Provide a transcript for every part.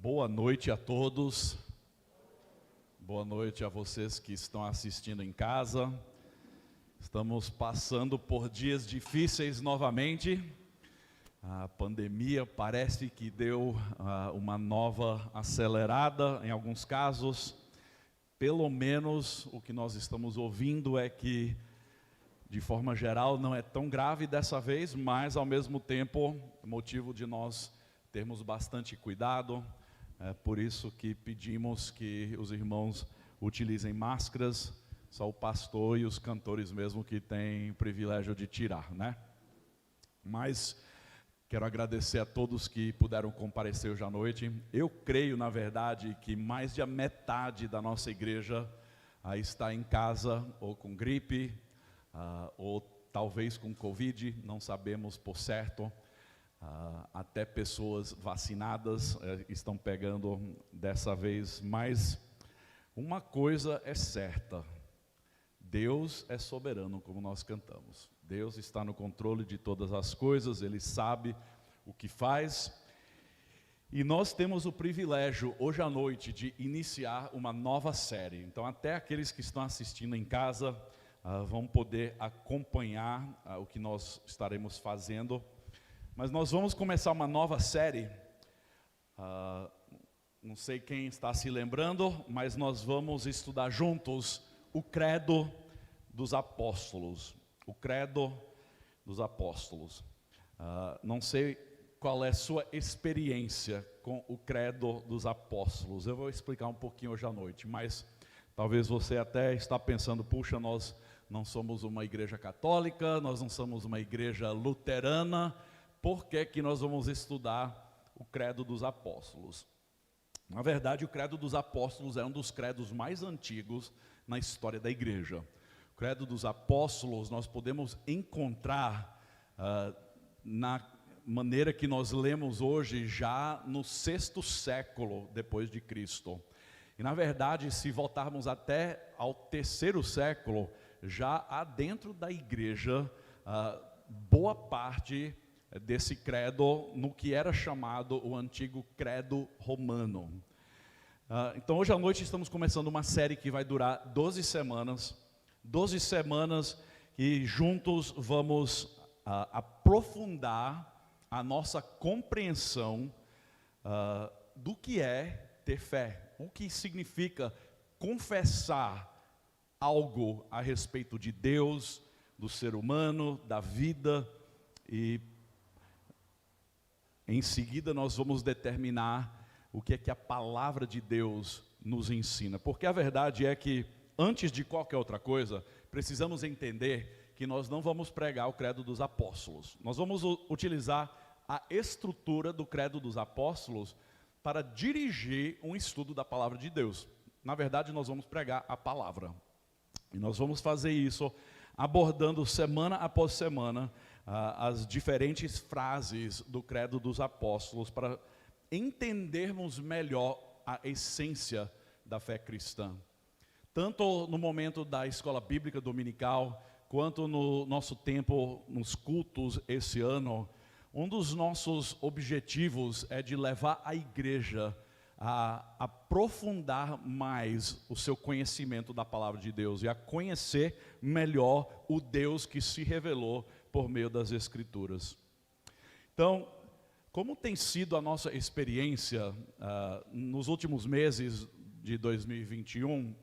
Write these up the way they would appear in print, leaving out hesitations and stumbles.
Boa noite a todos, boa noite a vocês que estão assistindo em casa. Estamos passando por dias difíceis novamente. A pandemia parece que deu uma nova acelerada em alguns casos. Pelo menos o que nós estamos ouvindo é que, de forma geral, não é tão grave dessa vez, mas ao mesmo tempo, motivo de nós termos bastante cuidado. É por isso que pedimos que os irmãos utilizem máscaras, só o pastor e os cantores mesmo que têm o privilégio de tirar, né? Mas quero agradecer a todos que puderam comparecer hoje à noite. Eu creio, na verdade, que mais de a metade da nossa igreja está em casa, ou com gripe, ou talvez com Covid, não sabemos por certo. Até pessoas vacinadas estão pegando dessa vez, mas uma coisa é certa: Deus é soberano, como nós cantamos. Deus está no controle de todas as coisas, Ele sabe o que faz. E nós temos o privilégio, hoje à noite, de iniciar uma nova série. Então, até aqueles que estão assistindo em casa vão poder acompanhar o que nós estaremos fazendo. Mas nós vamos começar uma nova série. Não sei quem está se lembrando, mas nós vamos estudar juntos o Credo dos Apóstolos. O Credo dos Apóstolos. Não sei qual é a sua experiência com o Credo dos Apóstolos. Eu vou explicar um pouquinho hoje à noite, mas talvez você até está pensando: puxa, nós não somos uma igreja católica, nós não somos uma igreja luterana, por que que nós vamos estudar o Credo dos Apóstolos? Na verdade, o Credo dos Apóstolos é um dos credos mais antigos na história da igreja. O Credo dos Apóstolos nós podemos encontrar na maneira que nós lemos hoje já no 6º século depois de Cristo. E na verdade, se voltarmos até ao 3º século, já há dentro da igreja boa parte desse credo no que era chamado o antigo credo romano. Então hoje à noite estamos começando uma série que vai durar 12 semanas. 12 semanas e juntos vamos aprofundar a nossa compreensão do que é ter fé. O que significa confessar algo a respeito de Deus, do ser humano, da vida. E em seguida nós vamos determinar o que é que a palavra de Deus nos ensina. Porque a verdade é que, antes de qualquer outra coisa, precisamos entender que nós não vamos pregar o Credo dos Apóstolos. Nós vamos utilizar a estrutura do Credo dos Apóstolos para dirigir um estudo da palavra de Deus. Na verdade, nós vamos pregar a palavra. E nós vamos fazer isso abordando semana após semana as diferentes frases do Credo dos Apóstolos para entendermos melhor a essência da fé cristã. Tanto no momento da escola bíblica dominical, quanto no nosso tempo nos cultos esse ano, um dos nossos objetivos é de levar a igreja a aprofundar mais o seu conhecimento da palavra de Deus e a conhecer melhor o Deus que se revelou por meio das Escrituras. Então, como tem sido a nossa experiência nos últimos meses de 2021,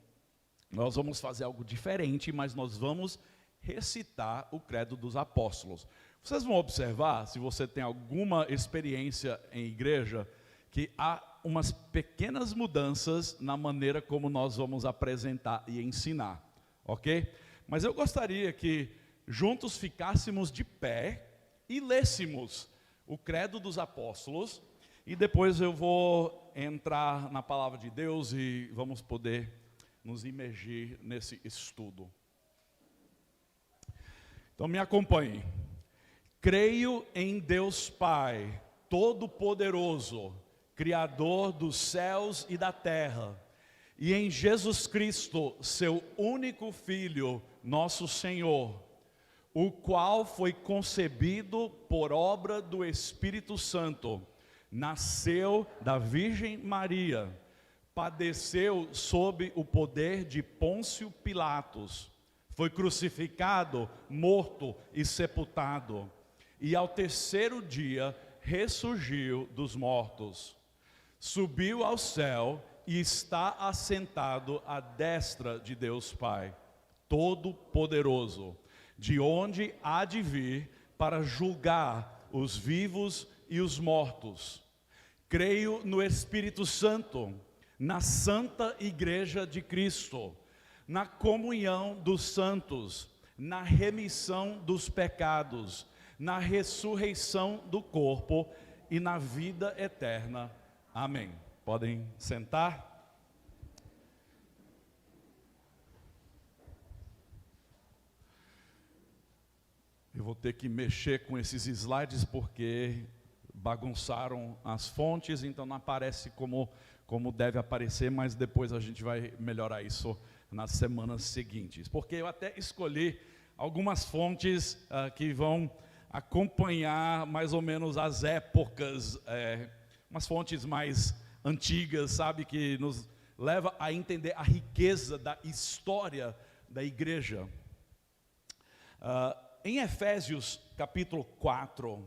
nós vamos fazer algo diferente, mas nós vamos recitar o Credo dos Apóstolos. Vocês vão observar, se você tem alguma experiência em igreja, que há umas pequenas mudanças na maneira como nós vamos apresentar e ensinar, ok? Mas eu gostaria que juntos ficássemos de pé e lêssemos o Credo dos Apóstolos, e depois eu vou entrar na palavra de Deus e vamos poder nos imergir nesse estudo. Então me acompanhe. Creio em Deus Pai, Todo-Poderoso, Criador dos céus e da terra, e em Jesus Cristo, seu único Filho, nosso Senhor, o qual foi concebido por obra do Espírito Santo, nasceu da Virgem Maria, padeceu sob o poder de Pôncio Pilatos, foi crucificado, morto e sepultado, e ao terceiro dia ressurgiu dos mortos, subiu ao céu e está assentado à destra de Deus Pai, Todo-Poderoso, de onde há de vir para julgar os vivos e os mortos. Creio no Espírito Santo, na Santa Igreja de Cristo, na comunhão dos santos, na remissão dos pecados, na ressurreição do corpo e na vida eterna. Amém. Podem sentar. Eu vou ter que mexer com esses slides porque bagunçaram as fontes, então não aparece como deve aparecer, mas depois a gente vai melhorar isso nas semanas seguintes. Porque eu até escolhi algumas fontes que vão acompanhar mais ou menos as épocas, umas fontes mais antigas, sabe, que nos leva a entender a riqueza da história da igreja. Em Efésios capítulo 4,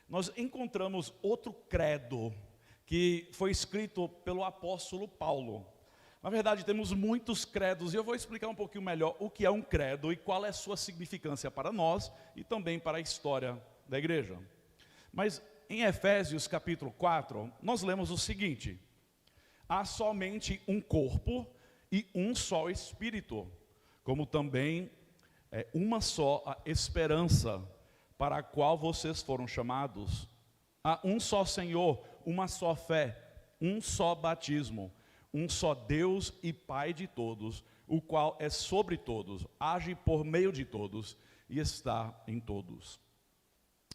nós encontramos outro credo que foi escrito pelo apóstolo Paulo. Na verdade, temos muitos credos e eu vou explicar um pouquinho melhor o que é um credo e qual é a sua significância para nós e também para a história da igreja. Mas em Efésios capítulo 4, nós lemos o seguinte: há somente um corpo e um só espírito, como também é uma só a esperança para a qual vocês foram chamados. Há um só Senhor, uma só fé, um só batismo, um só Deus e Pai de todos, o qual é sobre todos, age por meio de todos e está em todos.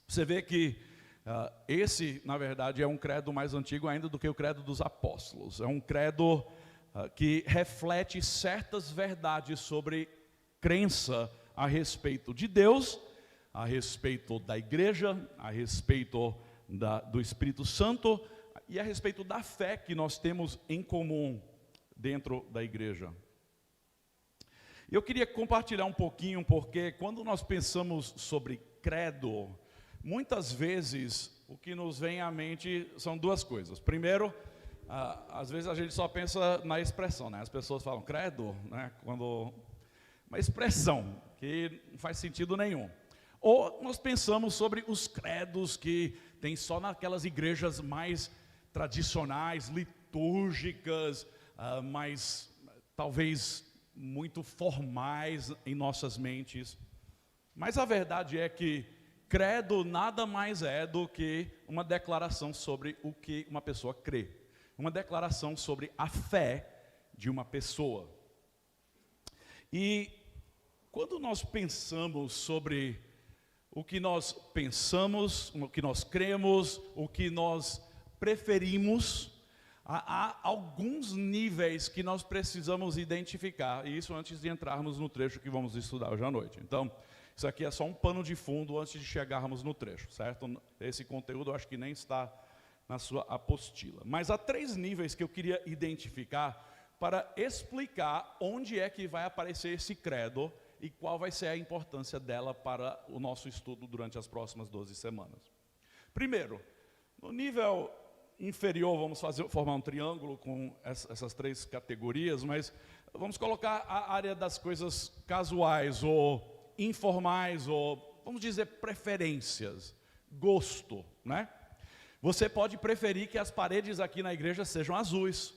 Você vê que esse, na verdade, é um credo mais antigo ainda do que o credo dos apóstolos. É um credo que reflete certas verdades sobre crença a respeito de Deus, a respeito da igreja, a respeito do Espírito Santo e a respeito da fé que nós temos em comum dentro da igreja. Eu queria compartilhar um pouquinho, porque quando nós pensamos sobre credo, muitas vezes o que nos vem à mente são duas coisas. Primeiro, às vezes a gente só pensa na expressão, né? As pessoas falam credo, né? Uma expressão que não faz sentido nenhum. Ou nós pensamos sobre os credos que tem só naquelas igrejas mais tradicionais, litúrgicas, mais talvez muito formais em nossas mentes. Mas a verdade é que credo nada mais é do que uma declaração sobre o que uma pessoa crê. Uma declaração sobre a fé de uma pessoa. E quando nós pensamos sobre o que nós pensamos, o que nós cremos, o que nós preferimos, há alguns níveis que nós precisamos identificar, e isso antes de entrarmos no trecho que vamos estudar hoje à noite. Então, isso aqui é só um pano de fundo antes de chegarmos no trecho, certo? Esse conteúdo eu acho que nem está na sua apostila. Mas há 3 níveis que eu queria identificar para explicar onde é que vai aparecer esse credo e qual vai ser a importância dela para o nosso estudo durante as próximas 12 semanas. Primeiro, no nível inferior, vamos formar um triângulo com essas 3 categorias, mas vamos colocar a área das coisas casuais ou informais, ou vamos dizer preferências, gosto, né? Você pode preferir que as paredes aqui na igreja sejam azuis,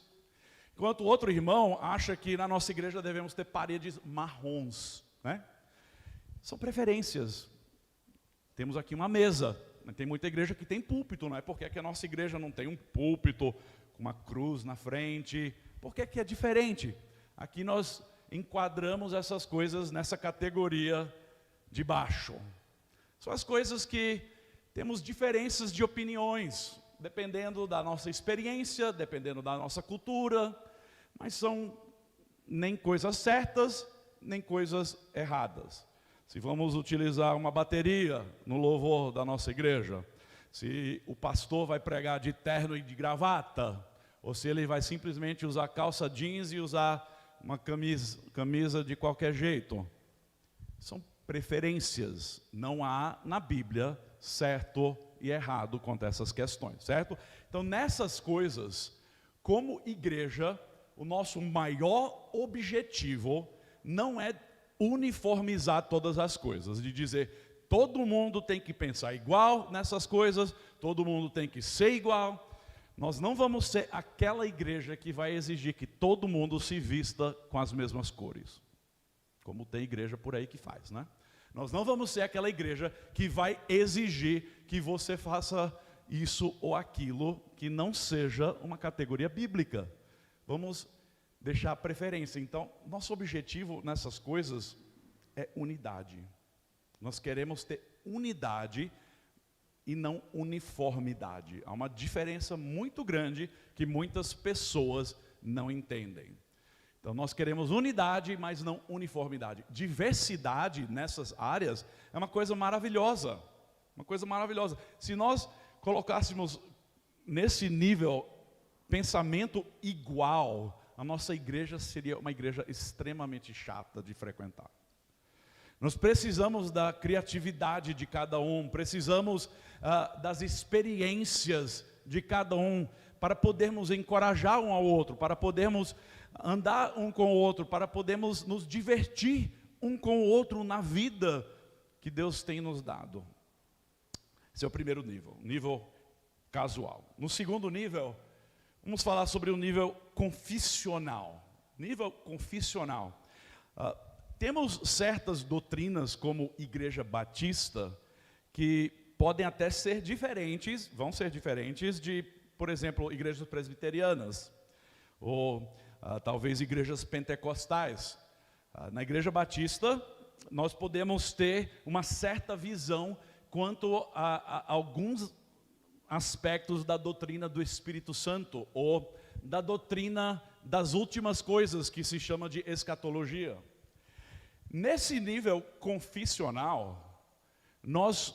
enquanto o outro irmão acha que na nossa igreja devemos ter paredes marrons, né? São preferências. Temos aqui uma mesa, tem muita igreja que tem púlpito, não é? Por que a nossa igreja não tem um púlpito com uma cruz na frente? Por que é diferente? Aqui nós enquadramos essas coisas nessa categoria de baixo. São as coisas que temos diferenças de opiniões, dependendo da nossa experiência, dependendo da nossa cultura, mas são nem coisas certas, nem coisas erradas. Se vamos utilizar uma bateria no louvor da nossa igreja, se o pastor vai pregar de terno e de gravata, ou se ele vai simplesmente usar calça jeans e usar uma camisa de qualquer jeito. São preferências, não há na Bíblia certo e errado quanto a essas questões, certo? Então, nessas coisas, como igreja, o nosso maior objetivo não é uniformizar todas as coisas, de dizer, todo mundo tem que pensar igual nessas coisas, todo mundo tem que ser igual. Nós não vamos ser aquela igreja que vai exigir que todo mundo se vista com as mesmas cores, como tem igreja por aí que faz, né? Nós não vamos ser aquela igreja que vai exigir que você faça isso ou aquilo que não seja uma categoria bíblica. Vamos deixar a preferência. Então, nosso objetivo nessas coisas é unidade. Nós queremos ter unidade e não uniformidade. Há uma diferença muito grande que muitas pessoas não entendem. Então, nós queremos unidade, mas não uniformidade. Diversidade nessas áreas é uma coisa maravilhosa. Uma coisa maravilhosa. Se nós colocássemos nesse nível pensamento igual, a nossa igreja seria uma igreja extremamente chata de frequentar. Nós precisamos da criatividade de cada um, precisamos das experiências de cada um, para podermos encorajar um ao outro, para podermos andar um com o outro, para podermos nos divertir um com o outro na vida que Deus tem nos dado. Esse é o primeiro nível, nível casual. No segundo nível, vamos falar sobre o nível confissional. Nível confissional. Temos certas doutrinas como Igreja Batista que podem até ser diferentes, vão ser diferentes de, por exemplo, igrejas presbiterianas ou talvez igrejas pentecostais. Na Igreja Batista, nós podemos ter uma certa visão quanto a alguns aspectos da doutrina do Espírito Santo ou da doutrina das últimas coisas que se chama de escatologia. Nesse nível confissional, nós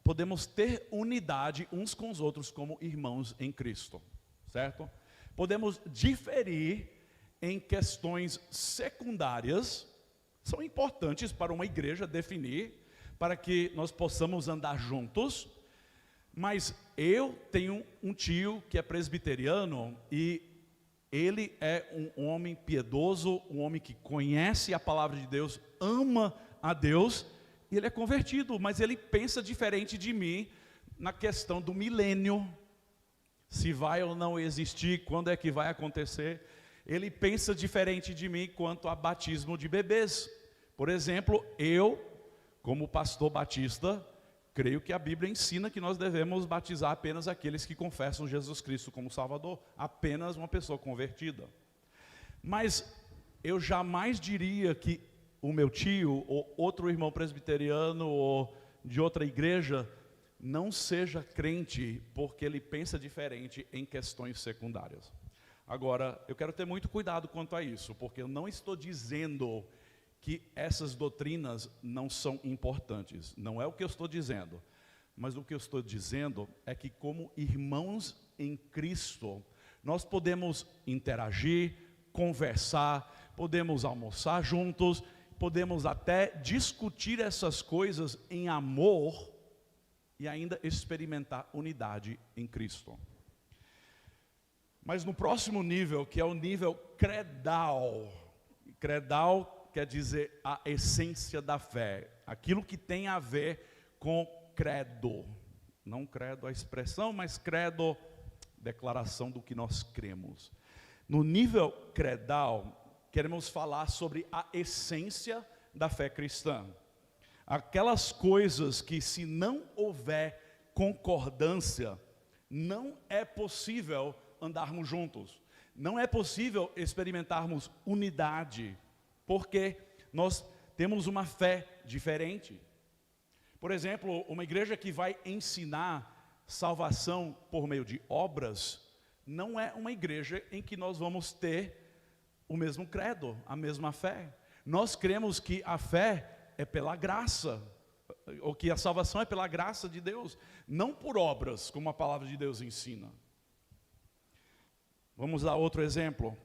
podemos ter unidade uns com os outros como irmãos em Cristo, certo? Podemos diferir em questões secundárias, são importantes para uma igreja definir, para que nós possamos andar juntos, mas eu tenho um tio que é presbiteriano e ele é um homem piedoso, um homem que conhece a palavra de Deus, ama a Deus, e ele é convertido, mas ele pensa diferente de mim na questão do milênio, se vai ou não existir, quando é que vai acontecer. Ele pensa diferente de mim quanto a batismo de bebês. Por exemplo, eu, como pastor batista, creio que a Bíblia ensina que nós devemos batizar apenas aqueles que confessam Jesus Cristo como Salvador, apenas uma pessoa convertida. Mas eu jamais diria que o meu tio, ou outro irmão presbiteriano, ou de outra igreja, não seja crente, porque ele pensa diferente em questões secundárias. Agora, eu quero ter muito cuidado quanto a isso, porque eu não estou dizendo que essas doutrinas não são importantes. Não é o que eu estou dizendo. Mas o que eu estou dizendo é que como irmãos em Cristo, nós podemos interagir, conversar, podemos almoçar juntos, podemos até discutir essas coisas em amor e ainda experimentar unidade em Cristo. Mas no próximo nível, que é o nível credal, credal quer dizer a essência da fé, aquilo que tem a ver com credo, não credo a expressão, mas credo, declaração do que nós cremos. No nível credal, queremos falar sobre a essência da fé cristã, aquelas coisas que, se não houver concordância, não é possível andarmos juntos, não é possível experimentarmos unidade, porque nós temos uma fé diferente. Por exemplo, uma igreja que vai ensinar salvação por meio de obras, não é uma igreja em que nós vamos ter o mesmo credo, a mesma fé. Nós cremos que a fé é pela graça. ou que a salvação é pela graça de Deus, não por obras, como a palavra de Deus ensina. Vamos dar outro exemplo,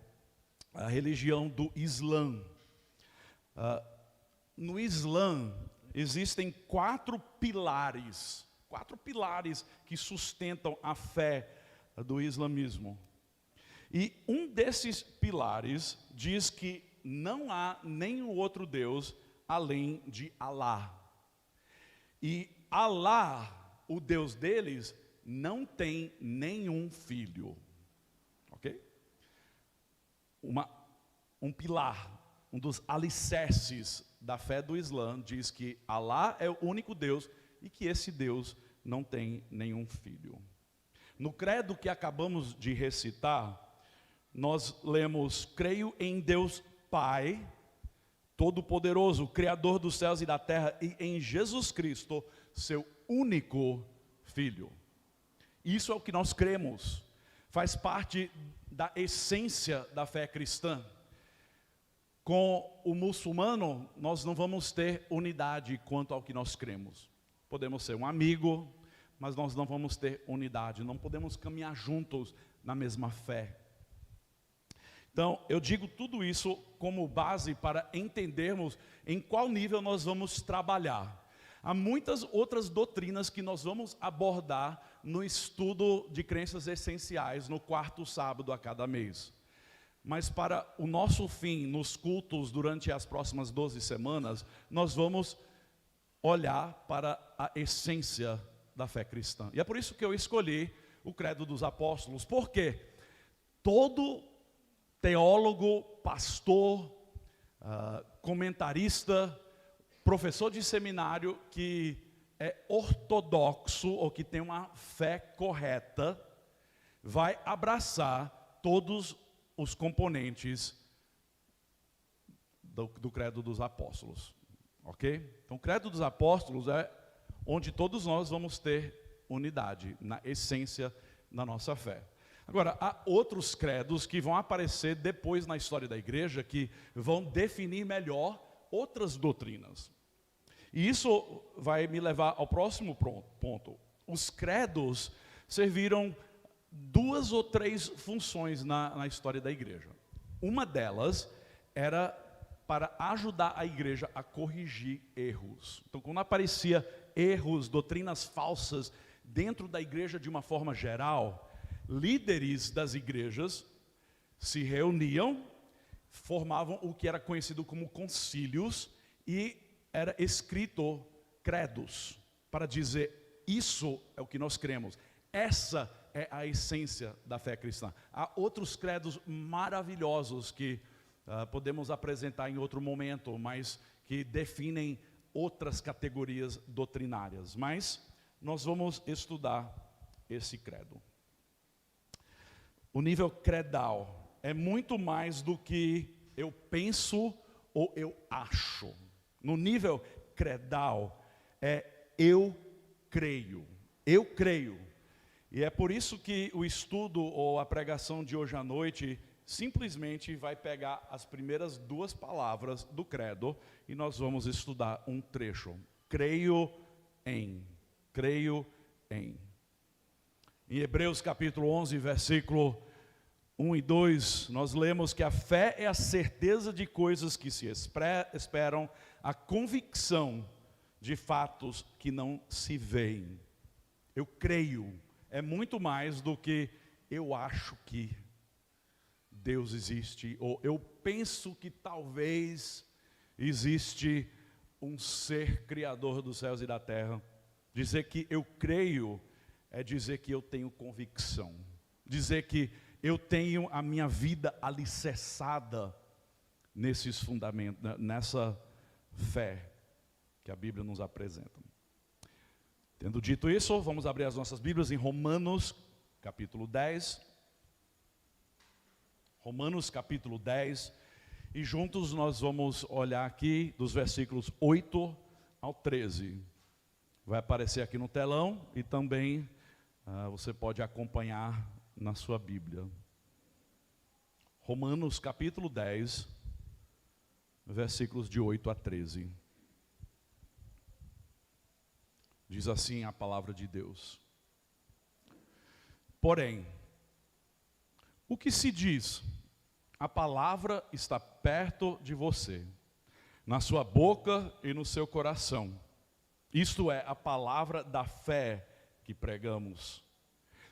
a religião do Islã. No Islã existem quatro pilares que sustentam a fé do islamismo. E um desses pilares diz que não há nenhum outro Deus além de Alá. E Alá, o Deus deles, não tem nenhum filho. Ok? Um pilar, um dos alicerces da fé do Islã diz que Alá é o único Deus e que esse Deus não tem nenhum filho. No credo que acabamos de recitar, nós lemos: creio em Deus Pai Todo-Poderoso, Criador dos céus e da terra, e em Jesus Cristo, seu único Filho. Isso é o que nós cremos, faz parte da essência da fé cristã. Com o muçulmano, nós não vamos ter unidade quanto ao que nós cremos. Podemos ser um amigo, mas nós não vamos ter unidade, não podemos caminhar juntos na mesma fé. Então, eu digo tudo isso como base para entendermos em qual nível nós vamos trabalhar. Há muitas outras doutrinas que nós vamos abordar no estudo de crenças essenciais, no quarto sábado a cada mês. Mas para o nosso fim, nos cultos durante as próximas 12 semanas, nós vamos olhar para a essência da fé cristã. E é por isso que eu escolhi o Credo dos Apóstolos. Por quê? Todo teólogo, pastor, comentarista, professor de seminário que é ortodoxo ou que tem uma fé correta, vai abraçar todos os componentes do Credo dos Apóstolos. Ok? Então o Credo dos Apóstolos é onde todos nós vamos ter unidade, na essência da nossa fé. Agora, há outros credos que vão aparecer depois na história da igreja, que vão definir melhor outras doutrinas. E isso vai me levar ao próximo ponto. Os credos serviram 2 ou 3 funções na história da igreja. Uma delas era para ajudar a igreja a corrigir erros. Então, quando aparecia erros, doutrinas falsas dentro da igreja de uma forma geral, líderes das igrejas se reuniam, formavam o que era conhecido como concílios e era escrito credos para dizer: isso é o que nós cremos, essa é a essência da fé cristã. Há outros credos maravilhosos que podemos apresentar em outro momento, mas que definem outras categorias doutrinárias. Mas nós vamos estudar esse credo. O nível credal é muito mais do que eu penso ou eu acho. No nível credal é eu creio. Eu creio. E é por isso que o estudo ou a pregação de hoje à noite simplesmente vai pegar as primeiras 2 palavras do credo e nós vamos estudar um trecho. Creio em. Creio em. Em Hebreus capítulo 11, versículo 1 e 2, nós lemos que a fé é a certeza de coisas que se esperam, a convicção de fatos que não se veem. Eu creio, é muito mais do que eu acho que Deus existe, ou eu penso que talvez existe um ser criador dos céus e da terra. Dizer que eu creio é dizer que eu tenho convicção, dizer que eu tenho a minha vida alicerçada nesses fundamentos, nessa fé que a Bíblia nos apresenta. Tendo dito isso, vamos abrir as nossas Bíblias em Romanos capítulo 10. Romanos capítulo 10, e juntos nós vamos olhar aqui dos versículos 8 ao 13. Vai aparecer aqui no telão e também você pode acompanhar na sua Bíblia. Romanos capítulo 10, versículos de 8 a 13. Diz assim a palavra de Deus. Porém, o que se diz? A palavra está perto de você, na sua boca e no seu coração. Isto é a palavra da fé que pregamos.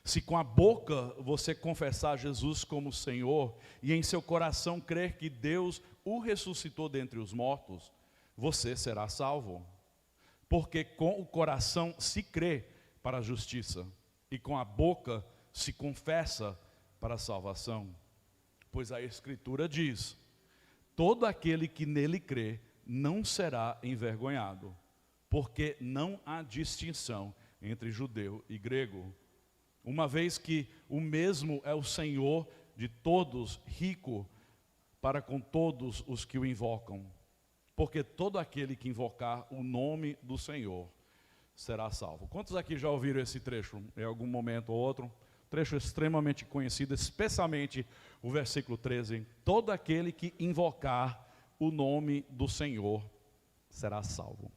Se com a boca você confessar Jesus como Senhor e em seu coração crer que Deus o ressuscitou dentre os mortos, você será salvo. Porque com o coração se crê para a justiça e com a boca se confessa para a salvação. Pois a Escritura diz: todo aquele que nele crê não será envergonhado, porque não há distinção entre judeu e grego, uma vez que o mesmo é o Senhor de todos, rico para com todos os que o invocam. Porque todo aquele que invocar o nome do Senhor será salvo. Quantos aqui já ouviram esse trecho em algum momento ou outro? Trecho extremamente conhecido, especialmente o versículo 13. Todo aquele que invocar o nome do Senhor será salvo.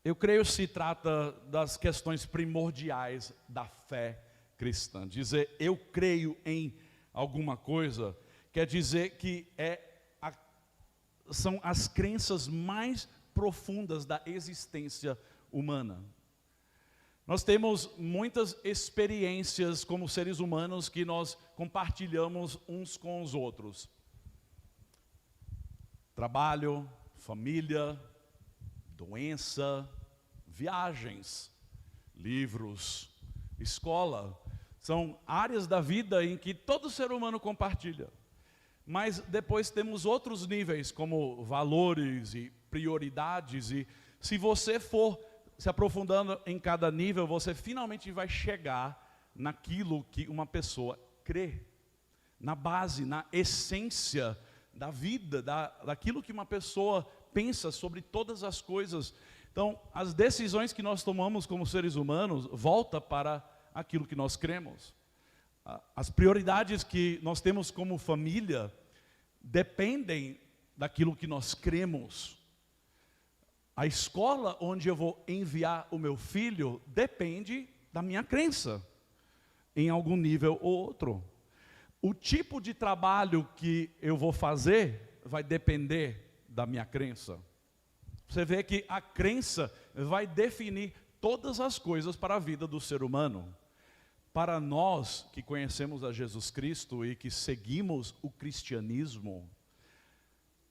Eu creio que se trata das questões primordiais da fé cristã. Dizer eu creio em alguma coisa quer dizer que são as crenças mais profundas da existência humana. Nós temos muitas experiências como seres humanos que nós compartilhamos uns com os outros. Trabalho, família, doença, viagens, livros, escola. São áreas da vida em que todo ser humano compartilha. Mas depois temos outros níveis, como valores e prioridades. E se você for se aprofundando em cada nível, você finalmente vai chegar naquilo que uma pessoa crê. Na base, na essência da vida, daquilo que uma pessoa pensa sobre todas as coisas. Então, as decisões que nós tomamos como seres humanos voltam para aquilo que nós cremos. As prioridades que nós temos como família dependem daquilo que nós cremos. A escola onde eu vou enviar o meu filho depende da minha crença, em algum nível ou outro. O tipo de trabalho que eu vou fazer vai depender da minha crença. Você vê que a crença vai definir todas as coisas para a vida do ser humano. Para nós que conhecemos a Jesus Cristo e que seguimos o cristianismo,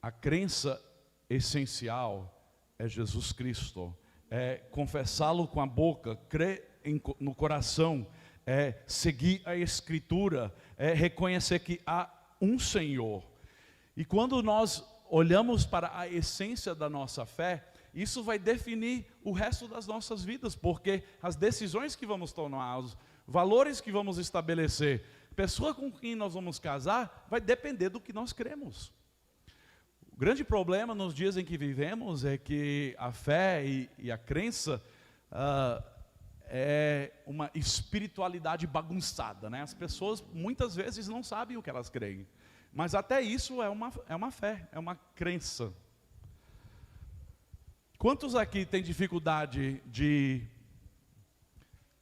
a crença essencial é Jesus Cristo, é confessá-lo com a boca, crer no coração, é seguir a Escritura, é reconhecer que há um Senhor. E quando nós olhamos para a essência da nossa fé, isso vai definir o resto das nossas vidas, porque as decisões que vamos tomar, os valores que vamos estabelecer, a pessoa com quem nós vamos casar, vai depender do que nós cremos. O grande problema nos dias em que vivemos é que a fé e a crença é uma espiritualidade bagunçada, né? As pessoas muitas vezes não sabem o que elas creem, mas até isso é uma fé, é uma crença. Quantos aqui têm dificuldade de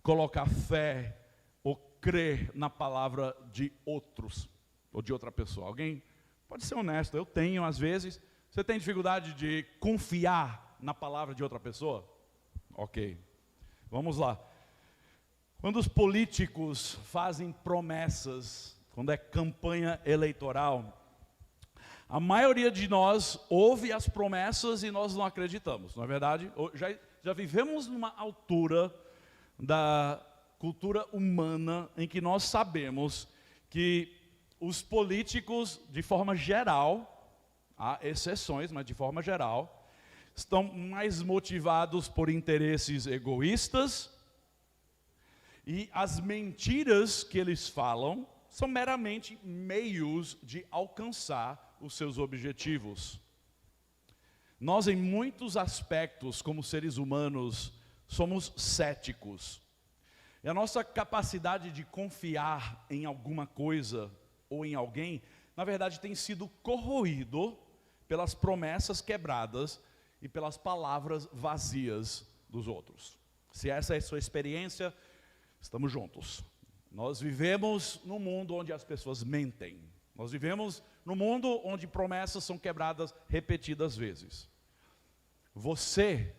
colocar fé ou crer na palavra de outros ou de outra pessoa? Alguém pode ser honesto, eu tenho às vezes. Você tem dificuldade de confiar na palavra de outra pessoa? Ok, vamos lá. Quando os políticos fazem promessas, quando é campanha eleitoral, a maioria de nós ouve as promessas e nós não acreditamos, não é verdade? Já vivemos numa altura da cultura humana em que nós sabemos que os políticos, de forma geral, há exceções, mas de forma geral, estão mais motivados por interesses egoístas, e as mentiras que eles falam são meramente meios de alcançar os seus objetivos. Nós, em muitos aspectos, como seres humanos, somos céticos. E a nossa capacidade de confiar em alguma coisa ou em alguém, na verdade, tem sido corroído pelas promessas quebradas e pelas palavras vazias dos outros. Se essa é a sua experiência, estamos juntos. Nós vivemos num mundo onde as pessoas mentem. Nós vivemos num mundo onde promessas são quebradas repetidas vezes. Você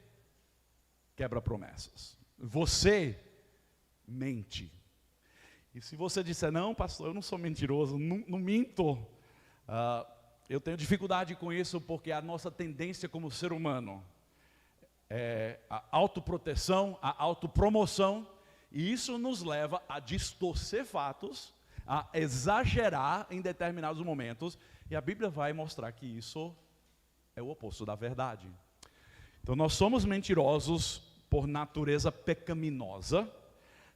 quebra promessas. Você mente. E se você disser, não, pastor, eu não sou mentiroso, não minto. Eu tenho dificuldade com isso porque a nossa tendência como ser humano é a autoproteção, a autopromoção, e isso nos leva a distorcer fatos, a exagerar em determinados momentos, e a Bíblia vai mostrar que isso é o oposto da verdade. Então nós somos mentirosos por natureza pecaminosa,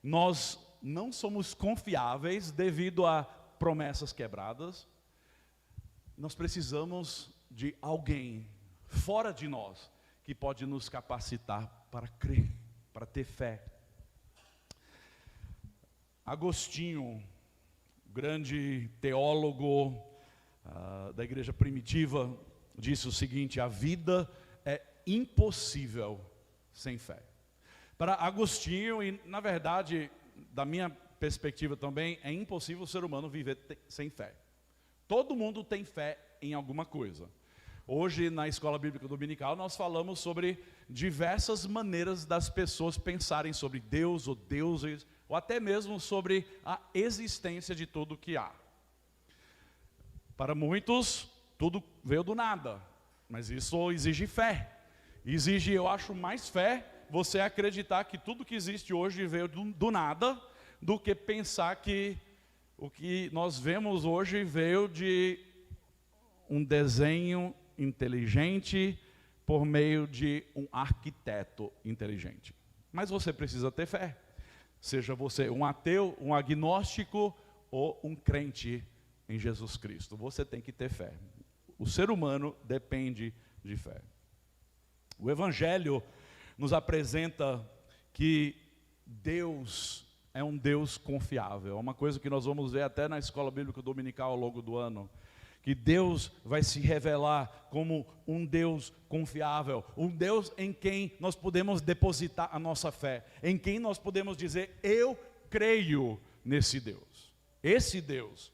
nós não somos confiáveis devido a promessas quebradas, nós precisamos de alguém fora de nós que pode nos capacitar para crer, para ter fé. Agostinho, grande teólogo da igreja primitiva, disse o seguinte: a vida é impossível sem fé. Para Agostinho, e na verdade, da minha perspectiva também, é impossível o ser humano viver sem fé. Todo mundo tem fé em alguma coisa. Hoje, na Escola Bíblica Dominical, nós falamos sobre diversas maneiras das pessoas pensarem sobre Deus ou deuses, ou até mesmo sobre a existência de tudo que há. Para muitos, tudo veio do nada, mas isso exige fé. Exige, eu acho, mais fé você acreditar que tudo que existe hoje veio do nada, do que pensar que o que nós vemos hoje veio de um desenho inteligente por meio de um arquiteto inteligente. Mas você precisa ter fé. Seja você um ateu, um agnóstico ou um crente em Jesus Cristo. Você tem que ter fé. O ser humano depende de fé. O Evangelho nos apresenta que Deus é um Deus confiável. É uma coisa que nós vamos ver até na Escola Bíblica Dominical ao longo do ano. Que Deus vai se revelar como um Deus confiável, um Deus em quem nós podemos depositar a nossa fé, em quem nós podemos dizer, eu creio nesse Deus. Esse Deus,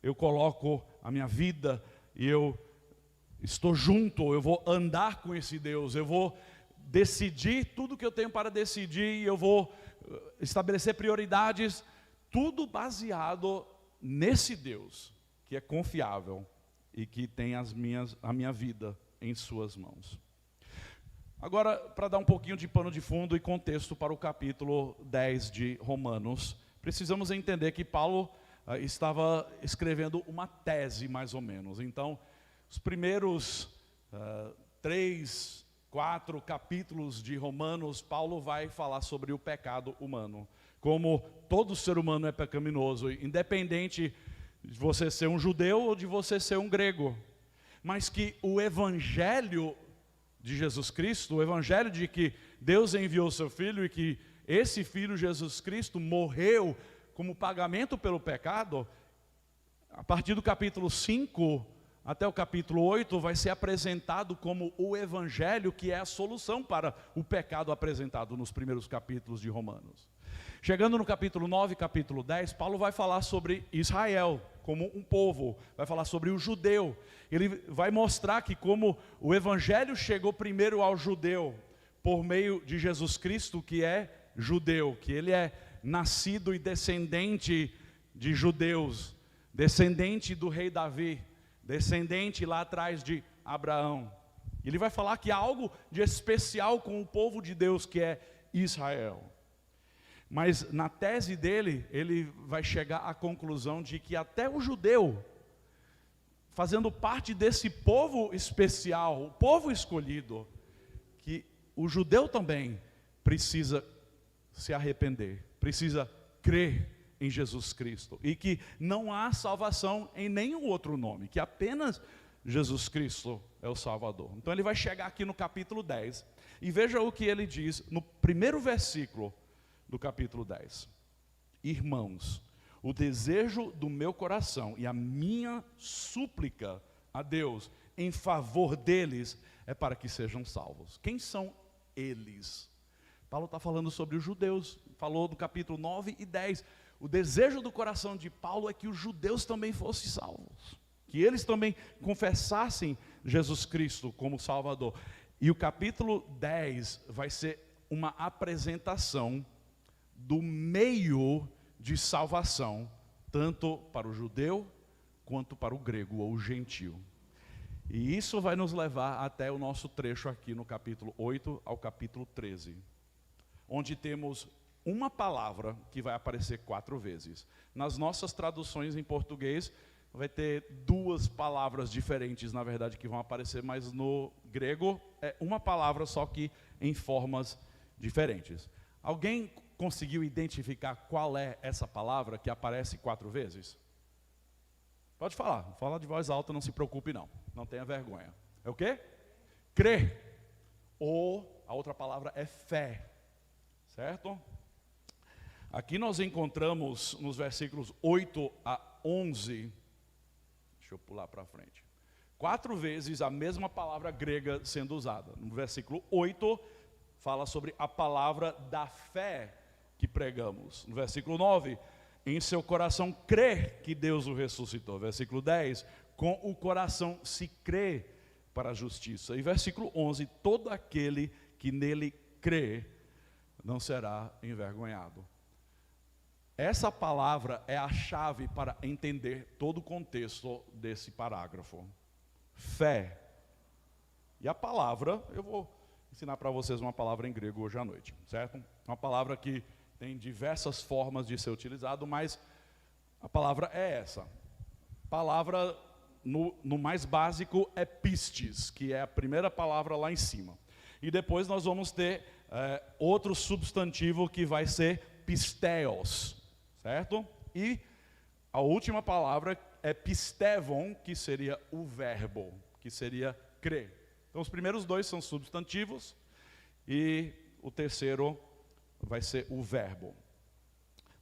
eu coloco a minha vida e eu estou junto, eu vou andar com esse Deus, eu vou decidir tudo que eu tenho para decidir, eu vou estabelecer prioridades, tudo baseado nesse Deus que é confiável e que tem a minha vida em suas mãos. Agora, para dar um pouquinho de pano de fundo e contexto para o capítulo 10 de Romanos, precisamos entender que Paulo estava escrevendo uma tese, mais ou menos. Então, os primeiros 3, 4 capítulos de Romanos, Paulo vai falar sobre o pecado humano. Como todo ser humano é pecaminoso, independente de você ser um judeu ou de você ser um grego. Mas que o Evangelho de Jesus Cristo, o Evangelho de que Deus enviou seu Filho e que esse Filho Jesus Cristo morreu como pagamento pelo pecado, a partir do capítulo 5 até o capítulo 8 vai ser apresentado como o Evangelho que é a solução para o pecado apresentado nos primeiros capítulos de Romanos. Chegando no capítulo 9, capítulo 10, Paulo vai falar sobre Israel como um povo, vai falar sobre o judeu. Ele vai mostrar que como o Evangelho chegou primeiro ao judeu, por meio de Jesus Cristo, que é judeu, que ele é nascido e descendente de judeus, descendente do rei Davi, descendente lá atrás de Abraão. Ele vai falar que há algo de especial com o povo de Deus, que é Israel. Mas na tese dele, ele vai chegar à conclusão de que até o judeu, fazendo parte desse povo especial, o povo escolhido, que o judeu também precisa se arrepender, precisa crer em Jesus Cristo, e que não há salvação em nenhum outro nome, que apenas Jesus Cristo é o Salvador. Então ele vai chegar aqui no capítulo 10, e veja o que ele diz no primeiro versículo do capítulo 10. Irmãos, o desejo do meu coração e a minha súplica a Deus em favor deles é para que sejam salvos. Quem são eles? Paulo está falando sobre os judeus, falou do capítulo 9 e 10. O desejo do coração de Paulo é que os judeus também fossem salvos, que eles também confessassem Jesus Cristo como Salvador. E o capítulo 10 vai ser uma apresentação do meio de salvação, tanto para o judeu quanto para o grego ou o gentio. E isso vai nos levar até o nosso trecho aqui no capítulo 8 ao capítulo 13, onde temos uma palavra que vai aparecer 4 vezes. Nas nossas traduções em português, vai ter 2 palavras diferentes, na verdade, que vão aparecer, mas no grego é uma palavra, só que em formas diferentes. Alguém conseguiu identificar qual é essa palavra que aparece 4 vezes? Pode falar, fala de voz alta, não se preocupe não, não tenha vergonha. É o quê? Crer. Ou a outra palavra é fé, certo? Aqui nós encontramos nos versículos 8 a 11, deixa eu pular para frente, 4 vezes a mesma palavra grega sendo usada. No versículo 8, fala sobre a palavra da fé que pregamos. No versículo 9, em seu coração crer que Deus o ressuscitou. Versículo 10, com o coração se crê para a justiça. E versículo 11, todo aquele que nele crê não será envergonhado. Essa palavra é a chave para entender todo o contexto desse parágrafo. Fé. E a palavra, eu vou ensinar para vocês uma palavra em grego hoje à noite, certo? Uma palavra que tem diversas formas de ser utilizado, mas a palavra é essa. Palavra, no mais básico, é pistes, que é a primeira palavra lá em cima. E depois nós vamos ter outro substantivo que vai ser pisteos, certo? E a última palavra é pistevon, que seria o verbo, que seria crer. Então os primeiros 2 são substantivos e o terceiro vai ser o verbo.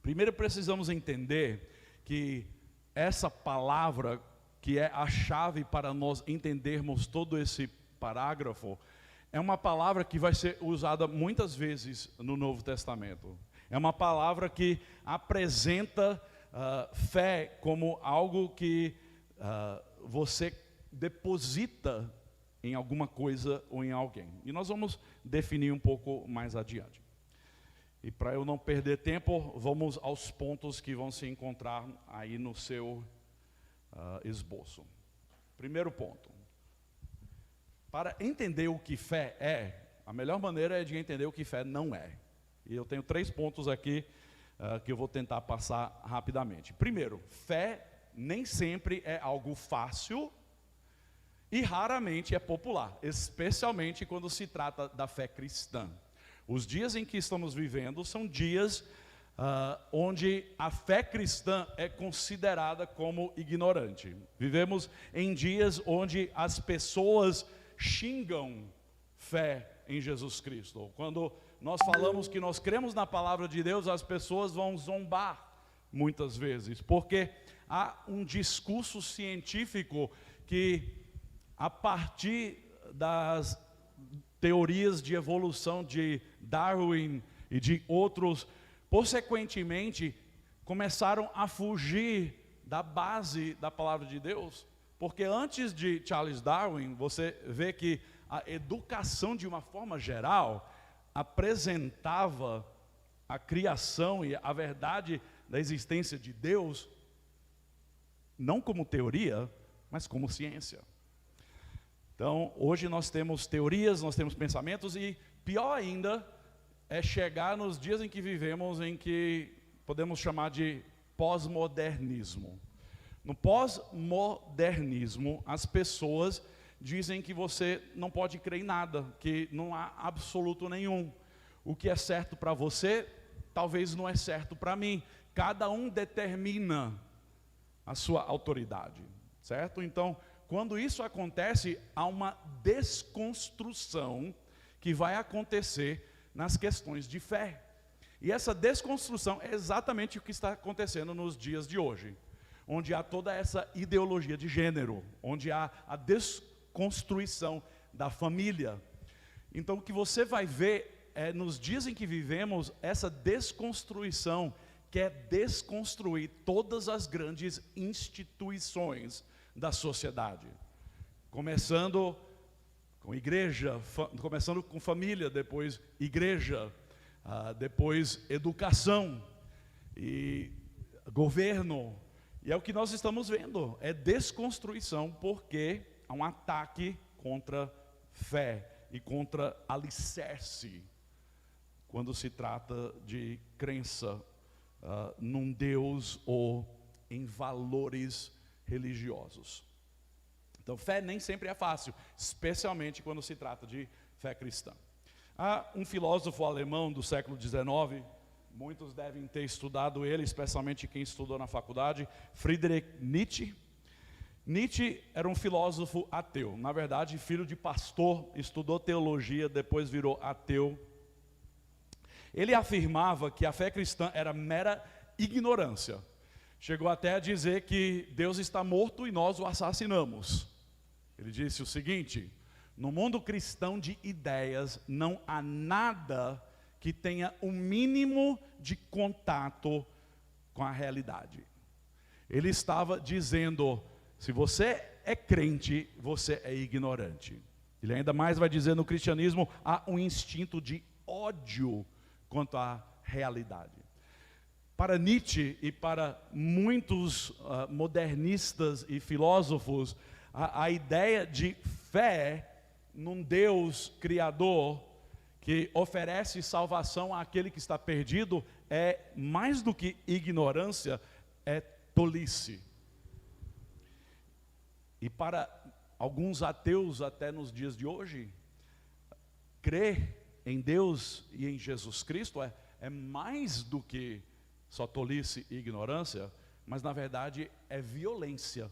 Primeiro precisamos entender que essa palavra, que é a chave para nós entendermos todo esse parágrafo, é uma palavra que vai ser usada muitas vezes no Novo Testamento. É uma palavra que apresenta fé como algo que você deposita em alguma coisa ou em alguém. E nós vamos definir um pouco mais adiante. E para eu não perder tempo, vamos aos pontos que vão se encontrar aí no seu esboço. Primeiro ponto. Para entender o que fé é, a melhor maneira é de entender o que fé não é. E eu tenho 3 pontos aqui que eu vou tentar passar rapidamente. Primeiro, fé nem sempre é algo fácil e raramente é popular, especialmente quando se trata da fé cristã. Os dias em que estamos vivendo são dias onde a fé cristã é considerada como ignorante. Vivemos em dias onde as pessoas xingam fé em Jesus Cristo. Quando nós falamos que nós cremos na palavra de Deus, as pessoas vão zombar muitas vezes, porque há um discurso científico que, a partir das teorias de evolução de Darwin e de outros, consequentemente, começaram a fugir da base da palavra de Deus, porque antes de Charles Darwin, você vê que a educação, de uma forma geral, apresentava a criação e a verdade da existência de Deus, não como teoria, mas como ciência. Então, hoje nós temos teorias, nós temos pensamentos, e pior ainda é chegar nos dias em que vivemos, em que podemos chamar de pós-modernismo. No pós-modernismo, as pessoas dizem que você não pode crer em nada, que não há absoluto nenhum. O que é certo para você, talvez não é certo para mim. Cada um determina a sua autoridade, certo? Então, quando isso acontece, há uma desconstrução que vai acontecer nas questões de fé. E essa desconstrução é exatamente o que está acontecendo nos dias de hoje, onde há toda essa ideologia de gênero, onde há a desconstrução construção da família. Então o que você vai ver é, nos dias em que vivemos, essa desconstrução, que é desconstruir todas as grandes instituições da sociedade. Começando com igreja, começando com família, depois igreja, depois educação e governo. E é o que nós estamos vendo, é desconstrução, porque há um ataque contra fé e contra alicerce, quando se trata de crença num Deus ou em valores religiosos. Então, fé nem sempre é fácil, especialmente quando se trata de fé cristã. Há um filósofo alemão do século XIX, muitos devem ter estudado ele, especialmente quem estudou na faculdade, Friedrich Nietzsche. Nietzsche era um filósofo ateu, na verdade, filho de pastor, estudou teologia, depois virou ateu. Ele afirmava que a fé cristã era mera ignorância. Chegou até a dizer que Deus está morto e nós o assassinamos. Ele disse o seguinte: no mundo cristão de ideias não há nada que tenha um mínimo de contato com a realidade. Ele estava dizendo, se você é crente, você é ignorante. Ele ainda mais vai dizer, no cristianismo há um instinto de ódio quanto à realidade. Para Nietzsche e para muitos modernistas e filósofos, a ideia de fé num Deus criador que oferece salvação àquele que está perdido é mais do que ignorância, é tolice. E para alguns ateus até nos dias de hoje, crer em Deus e em Jesus Cristo é mais do que só tolice e ignorância, mas na verdade é violência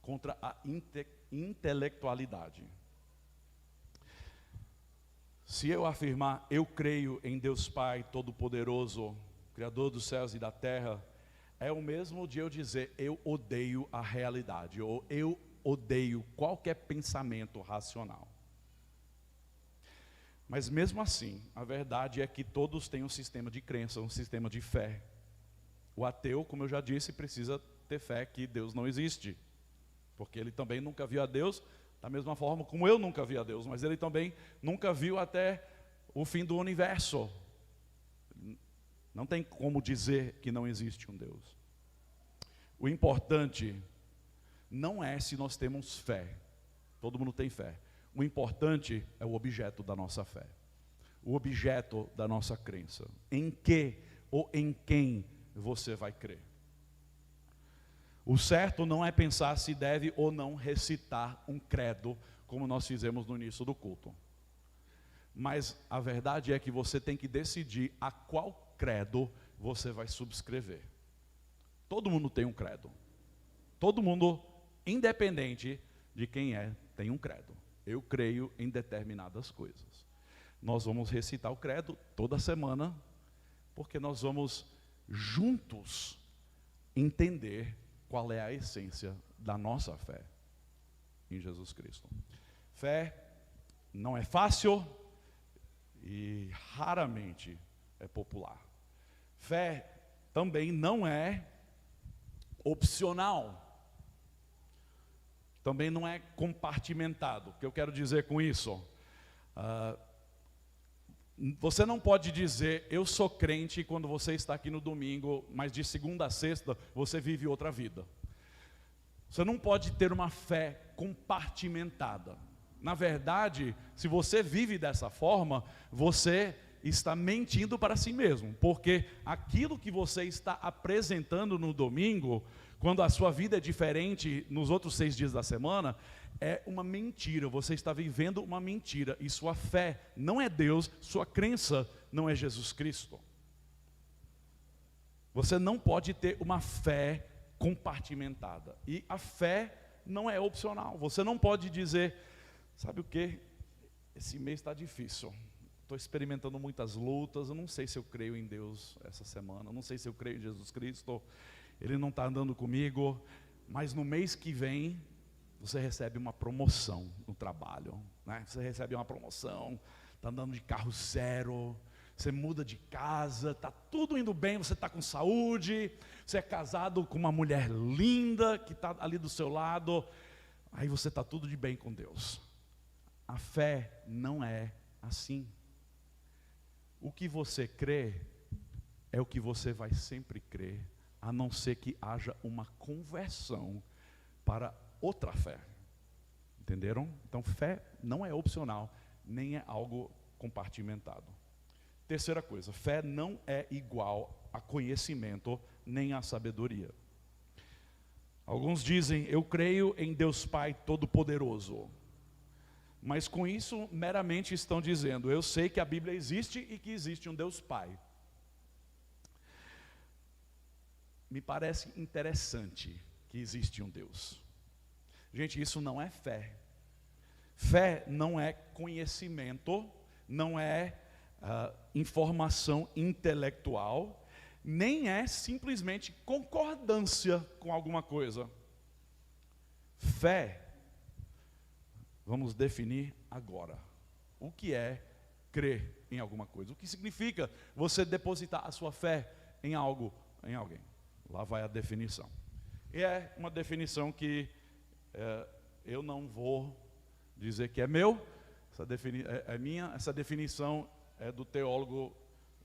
contra a intelectualidade. Se eu afirmar, eu creio em Deus Pai Todo-Poderoso, Criador dos céus e da terra, é o mesmo de eu dizer, eu odeio a realidade, ou eu odeio qualquer pensamento racional. Mas mesmo assim, a verdade é que todos têm um sistema de crença, um sistema de fé. O ateu, como eu já disse, precisa ter fé que Deus não existe, porque ele também nunca viu a Deus, da mesma forma como eu nunca vi a Deus, mas ele também nunca viu até o fim do universo. Não tem como dizer que não existe um Deus. O importante não é se nós temos fé, todo mundo tem fé. O importante é o objeto da nossa fé, o objeto da nossa crença. Em que ou em quem você vai crer? O certo não é pensar se deve ou não recitar um credo, como nós fizemos no início do culto. Mas a verdade é que você tem que decidir a qual credo você vai subscrever. Todo mundo tem um credo. Todo mundo, independente de quem é, tem um credo. Eu creio em determinadas coisas. Nós vamos recitar o credo toda semana, porque nós vamos juntos entender qual é a essência da nossa fé em Jesus Cristo. Fé não é fácil e raramente é popular. Fé também não é opcional. Também não é compartimentado. O que eu quero dizer com isso? Você não pode dizer, eu sou crente quando você está aqui no domingo, mas de segunda a sexta você vive outra vida. Você não pode ter uma fé compartimentada. Na verdade, se você vive dessa forma, você está mentindo para si mesmo, porque aquilo que você está apresentando no domingo, quando a sua vida é diferente nos outros 6 dias da semana, é uma mentira. Você está vivendo uma mentira, e sua fé não é Deus, sua crença não é Jesus Cristo. Você não pode ter uma fé compartimentada, e a fé não é opcional. Você não pode dizer, sabe o que? Esse mês está difícil, estou experimentando muitas lutas, eu não sei se eu creio em Deus essa semana, eu não sei se eu creio em Jesus Cristo, Ele não está andando comigo, mas no mês que vem você recebe uma promoção no trabalho, né? Você recebe uma promoção, está andando de carro zero, você muda de casa, está tudo indo bem, você está com saúde, você é casado com uma mulher linda que está ali do seu lado, aí você está tudo de bem com Deus. A fé não é assim. O que você crê é o que você vai sempre crer, a não ser que haja uma conversão para outra fé. Entenderam? Então fé não é opcional, nem é algo compartimentado. Terceira coisa, fé não é igual a conhecimento nem a sabedoria. Alguns dizem, eu creio em Deus Pai Todo-Poderoso. Mas com isso meramente estão dizendo, eu sei que a Bíblia existe e que existe um Deus Pai. Me parece interessante que existe um Deus. Gente, isso não é fé. Fé não é conhecimento, não é informação intelectual, nem é simplesmente concordância com alguma coisa. Fé, vamos definir agora. O que é crer em alguma coisa? O que significa você depositar a sua fé em algo, em alguém? Lá vai a definição. E é uma definição que eu não vou dizer que é meu, é minha. Essa definição é do teólogo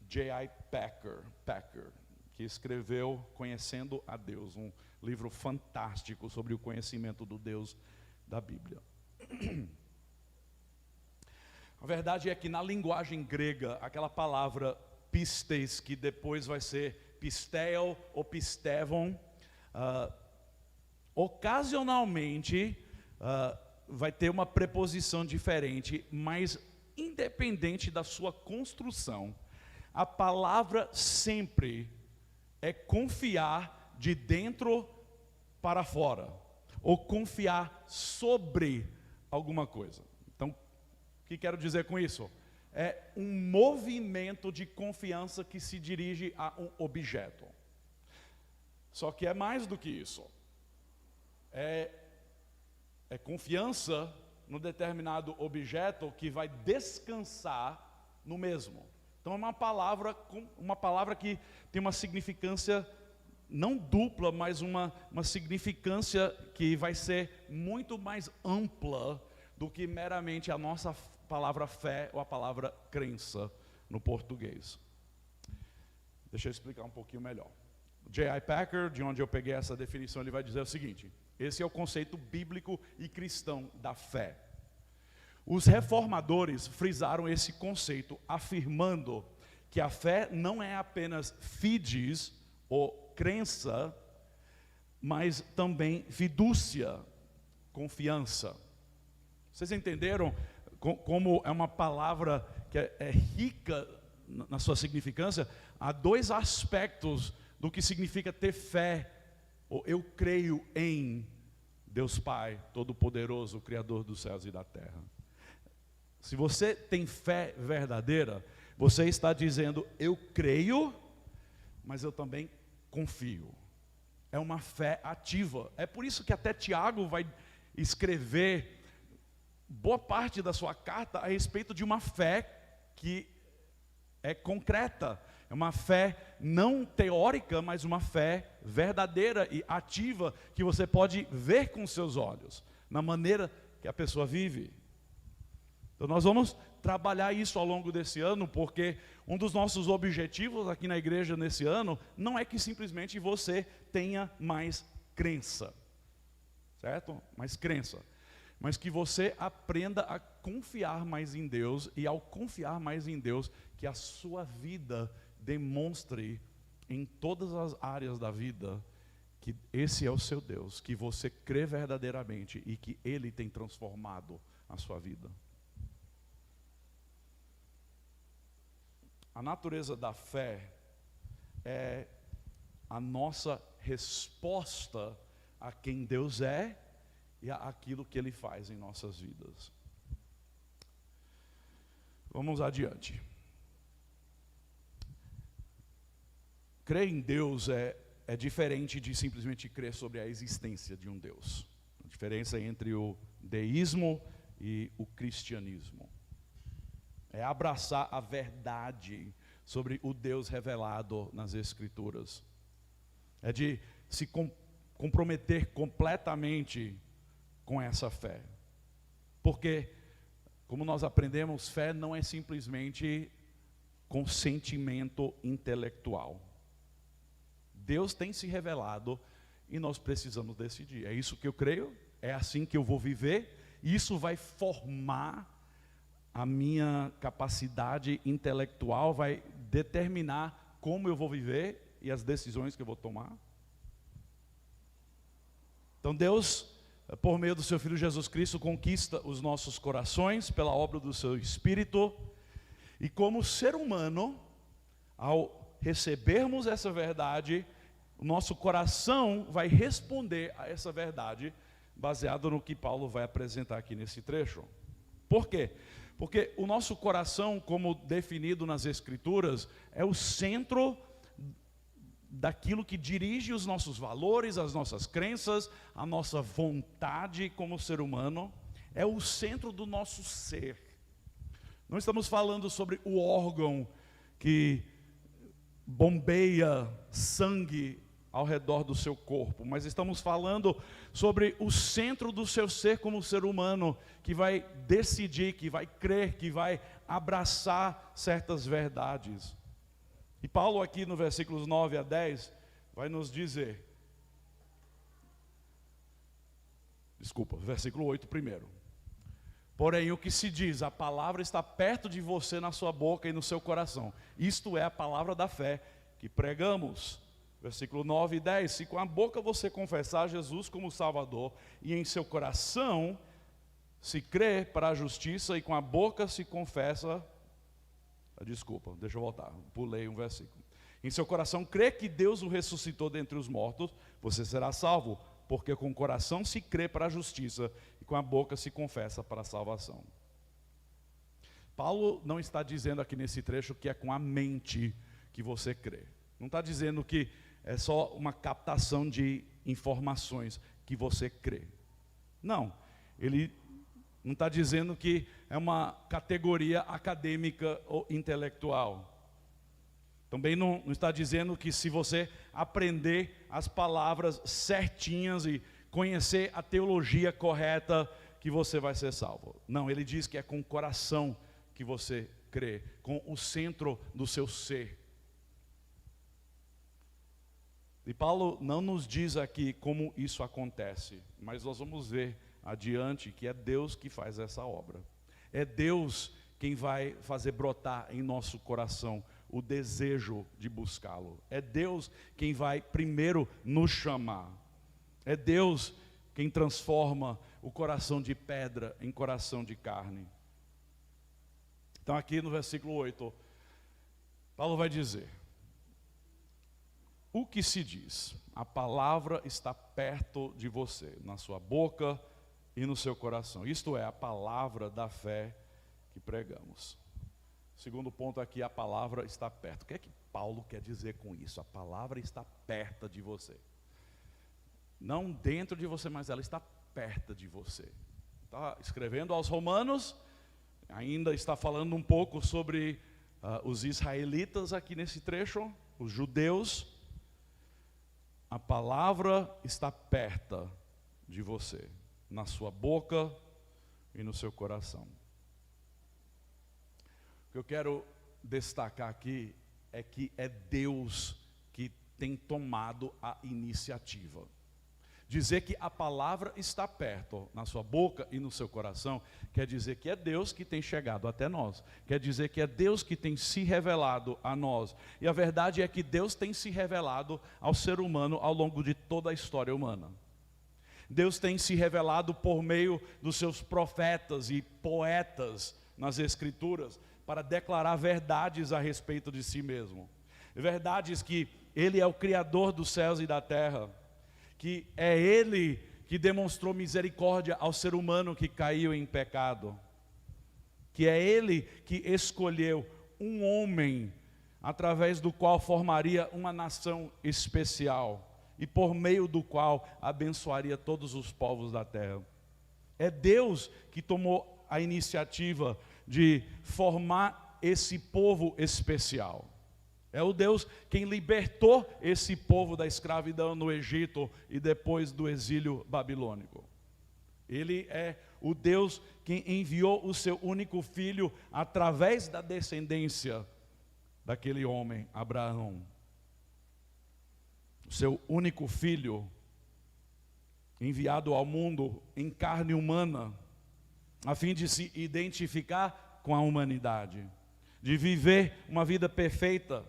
J.I. Packer, que escreveu Conhecendo a Deus, um livro fantástico sobre o conhecimento do Deus da Bíblia. A verdade é que na linguagem grega, aquela palavra pistes, que depois vai ser pistel ou pistevon, ocasionalmente vai ter uma preposição diferente, mas independente da sua construção, a palavra sempre é confiar de dentro para fora, ou confiar sobre alguma coisa. Então, o que quero dizer com isso? É um movimento de confiança que se dirige a um objeto. Só que é mais do que isso. É confiança no determinado objeto que vai descansar no mesmo. Então é uma palavra que tem uma significância não dupla, mas uma significância que vai ser muito mais ampla do que meramente a nossa palavra fé ou a palavra crença no português. Deixa eu explicar um pouquinho melhor. J.I. Packer, de onde eu peguei essa definição, ele vai dizer o seguinte: esse é o conceito bíblico e cristão da fé. Os reformadores frisaram esse conceito, afirmando que a fé não é apenas fides, ou crença, mas também fidúcia, confiança. Vocês entenderam como é uma palavra que é rica na sua significância? Há dois aspectos do que significa ter fé, ou eu creio em Deus Pai Todo-Poderoso, Criador dos céus e da terra. Se você tem fé verdadeira, você está dizendo, eu creio, mas eu também confio. É uma fé ativa. É por isso que até Tiago vai escrever boa parte da sua carta a respeito de uma fé que é concreta. É uma fé não teórica, mas uma fé verdadeira e ativa, que você pode ver com seus olhos, na maneira que a pessoa vive. Então nós vamos trabalhar isso ao longo desse ano, porque um dos nossos objetivos aqui na igreja nesse ano, não é que simplesmente você tenha mais crença, certo? Mais crença, mas que você aprenda a confiar mais em Deus, e ao confiar mais em Deus, que a sua vida demonstre em todas as áreas da vida que esse é o seu Deus, que você crê verdadeiramente e que Ele tem transformado a sua vida. A natureza da fé é a nossa resposta a quem Deus é e àquilo que Ele faz em nossas vidas. Vamos adiante. Crer em Deus é diferente de simplesmente crer sobre a existência de um Deus. diferença entre o deísmo e o cristianismo. É abraçar a verdade sobre o Deus revelado nas Escrituras. É de se comprometer completamente com essa fé. Porque, como nós aprendemos, fé não é simplesmente consentimento intelectual. Deus tem se revelado e nós precisamos decidir. É isso que eu creio, é assim que eu vou viver, e isso vai formar a minha capacidade intelectual, vai determinar como eu vou viver e as decisões que eu vou tomar. Então Deus, por meio do seu Filho Jesus Cristo, conquista os nossos corações pela obra do seu Espírito, e como ser humano, ao recebermos essa verdade, o nosso coração vai responder a essa verdade, baseado no que Paulo vai apresentar aqui nesse trecho. Por quê? Porque o nosso coração, como definido nas Escrituras, é o centro daquilo que dirige os nossos valores, as nossas crenças, a nossa vontade como ser humano, é o centro do nosso ser. Não estamos falando sobre o órgão que bombeia sangue ao redor do seu corpo, mas estamos falando sobre o centro do seu ser como ser humano, que vai decidir, que vai crer, que vai abraçar certas verdades. E Paulo aqui no versículos 9 a 10 vai nos dizer, versículo 8 primeiro. Porém, o que se diz, a palavra está perto de você na sua boca e no seu coração. Isto é a palavra da fé que pregamos. Versículo 9 e 10, se com a boca você confessar Jesus como Salvador, e em seu coração se crê para a justiça, e com a boca se confessa, deixa eu voltar, pulei um versículo. Em seu coração crê que Deus o ressuscitou dentre os mortos, você será salvo, porque com o coração se crê para a justiça, e com a boca se confessa para a salvação. Paulo não está dizendo aqui nesse trecho que é com a mente que você crê. Não está dizendo que é só uma captação de informações que você crê. Não, ele não está dizendo que é uma categoria acadêmica ou intelectual. Também não está dizendo que se você aprender as palavras certinhas e conhecer a teologia correta, que você vai ser salvo. Não, ele diz que é com o coração que você crê, com o centro do seu ser. E Paulo não nos diz aqui como isso acontece, mas nós vamos ver adiante que é Deus que faz essa obra. É Deus quem vai fazer brotar em nosso coração o desejo de buscá-lo. É Deus quem vai primeiro nos chamar. É Deus quem transforma o coração de pedra em coração de carne. Então aqui no versículo 8, Paulo vai dizer: o que se diz? A palavra está perto de você, na sua boca e no seu coração. Isto é, a palavra da fé que pregamos. Segundo ponto aqui, a palavra está perto. O que é que Paulo quer dizer com isso? A palavra está perto de você. Não dentro de você, mas ela está perto de você. Está escrevendo aos Romanos, ainda está falando um pouco sobre os israelitas aqui nesse trecho, os judeus. A palavra está perto de você, na sua boca e no seu coração. O que eu quero destacar aqui é que é Deus que tem tomado a iniciativa. Dizer que a palavra está perto, na sua boca e no seu coração, quer dizer que é Deus que tem chegado até nós. Quer dizer que é Deus que tem se revelado a nós. E a verdade é que Deus tem se revelado ao ser humano ao longo de toda a história humana. Deus tem se revelado por meio dos seus profetas e poetas nas Escrituras, para declarar verdades a respeito de si mesmo. Verdades que Ele é o Criador dos céus e da terra, que é Ele que demonstrou misericórdia ao ser humano que caiu em pecado, que é Ele que escolheu um homem, através do qual formaria uma nação especial, e por meio do qual abençoaria todos os povos da terra. É Deus que tomou a iniciativa de formar esse povo especial. É o Deus quem libertou esse povo da escravidão no Egito e depois do exílio babilônico. Ele é o Deus que enviou o seu único filho através da descendência daquele homem, Abraão. O seu único filho, enviado ao mundo em carne humana, a fim de se identificar com a humanidade, de viver uma vida perfeita,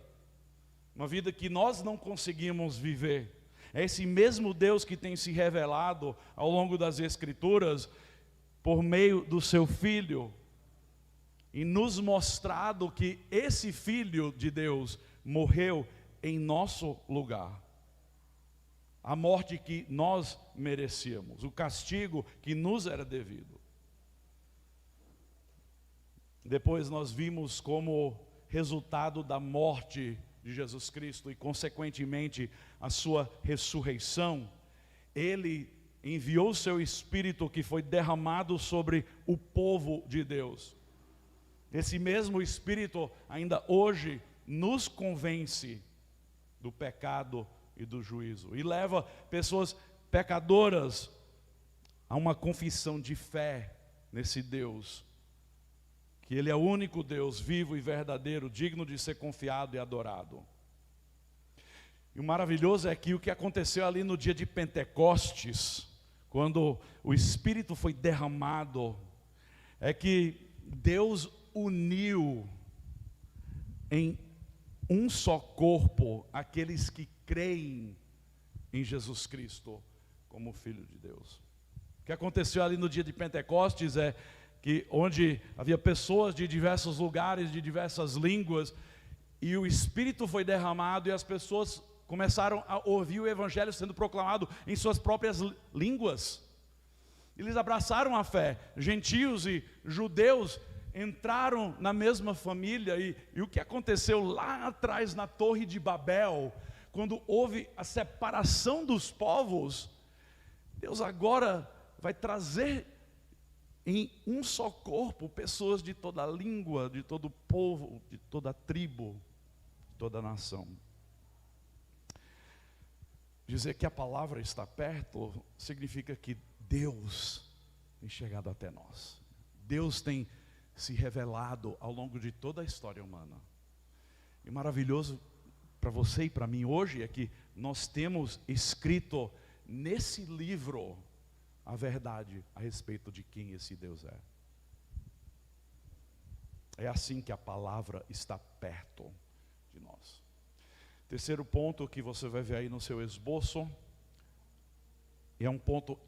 uma vida que nós não conseguimos viver. É esse mesmo Deus que tem se revelado ao longo das Escrituras, por meio do seu Filho, e nos mostrado que esse Filho de Deus morreu em nosso lugar. A morte que nós merecíamos, o castigo que nos era devido. Depois nós vimos como resultado da morte de Jesus Cristo e consequentemente a sua ressurreição, Ele enviou o seu Espírito que foi derramado sobre o povo de Deus. Esse mesmo Espírito ainda hoje nos convence do pecado e do juízo e leva pessoas pecadoras a uma confissão de fé nesse Deus, que Ele é o único Deus vivo e verdadeiro, digno de ser confiado e adorado. E o maravilhoso é que o que aconteceu ali no dia de Pentecostes, quando o Espírito foi derramado, é que Deus uniu em um só corpo aqueles que creem em Jesus Cristo como Filho de Deus. O que aconteceu ali no dia de Pentecostes é que onde havia pessoas de diversos lugares, de diversas línguas, e o Espírito foi derramado e as pessoas começaram a ouvir o Evangelho sendo proclamado em suas próprias línguas. Eles abraçaram a fé, gentios e judeus entraram na mesma família, e o que aconteceu lá atrás na Torre de Babel, quando houve a separação dos povos, Deus agora vai trazer em um só corpo pessoas de toda língua, de todo povo, de toda tribo, de toda nação. Dizer que a palavra está perto significa que Deus tem chegado até nós. Deus tem se revelado ao longo de toda a história humana. E maravilhoso para você e para mim hoje é que nós temos escrito nesse livro a verdade a respeito de quem esse Deus é. É assim que a palavra está perto de nós. Terceiro ponto que você vai ver aí no seu esboço, é um ponto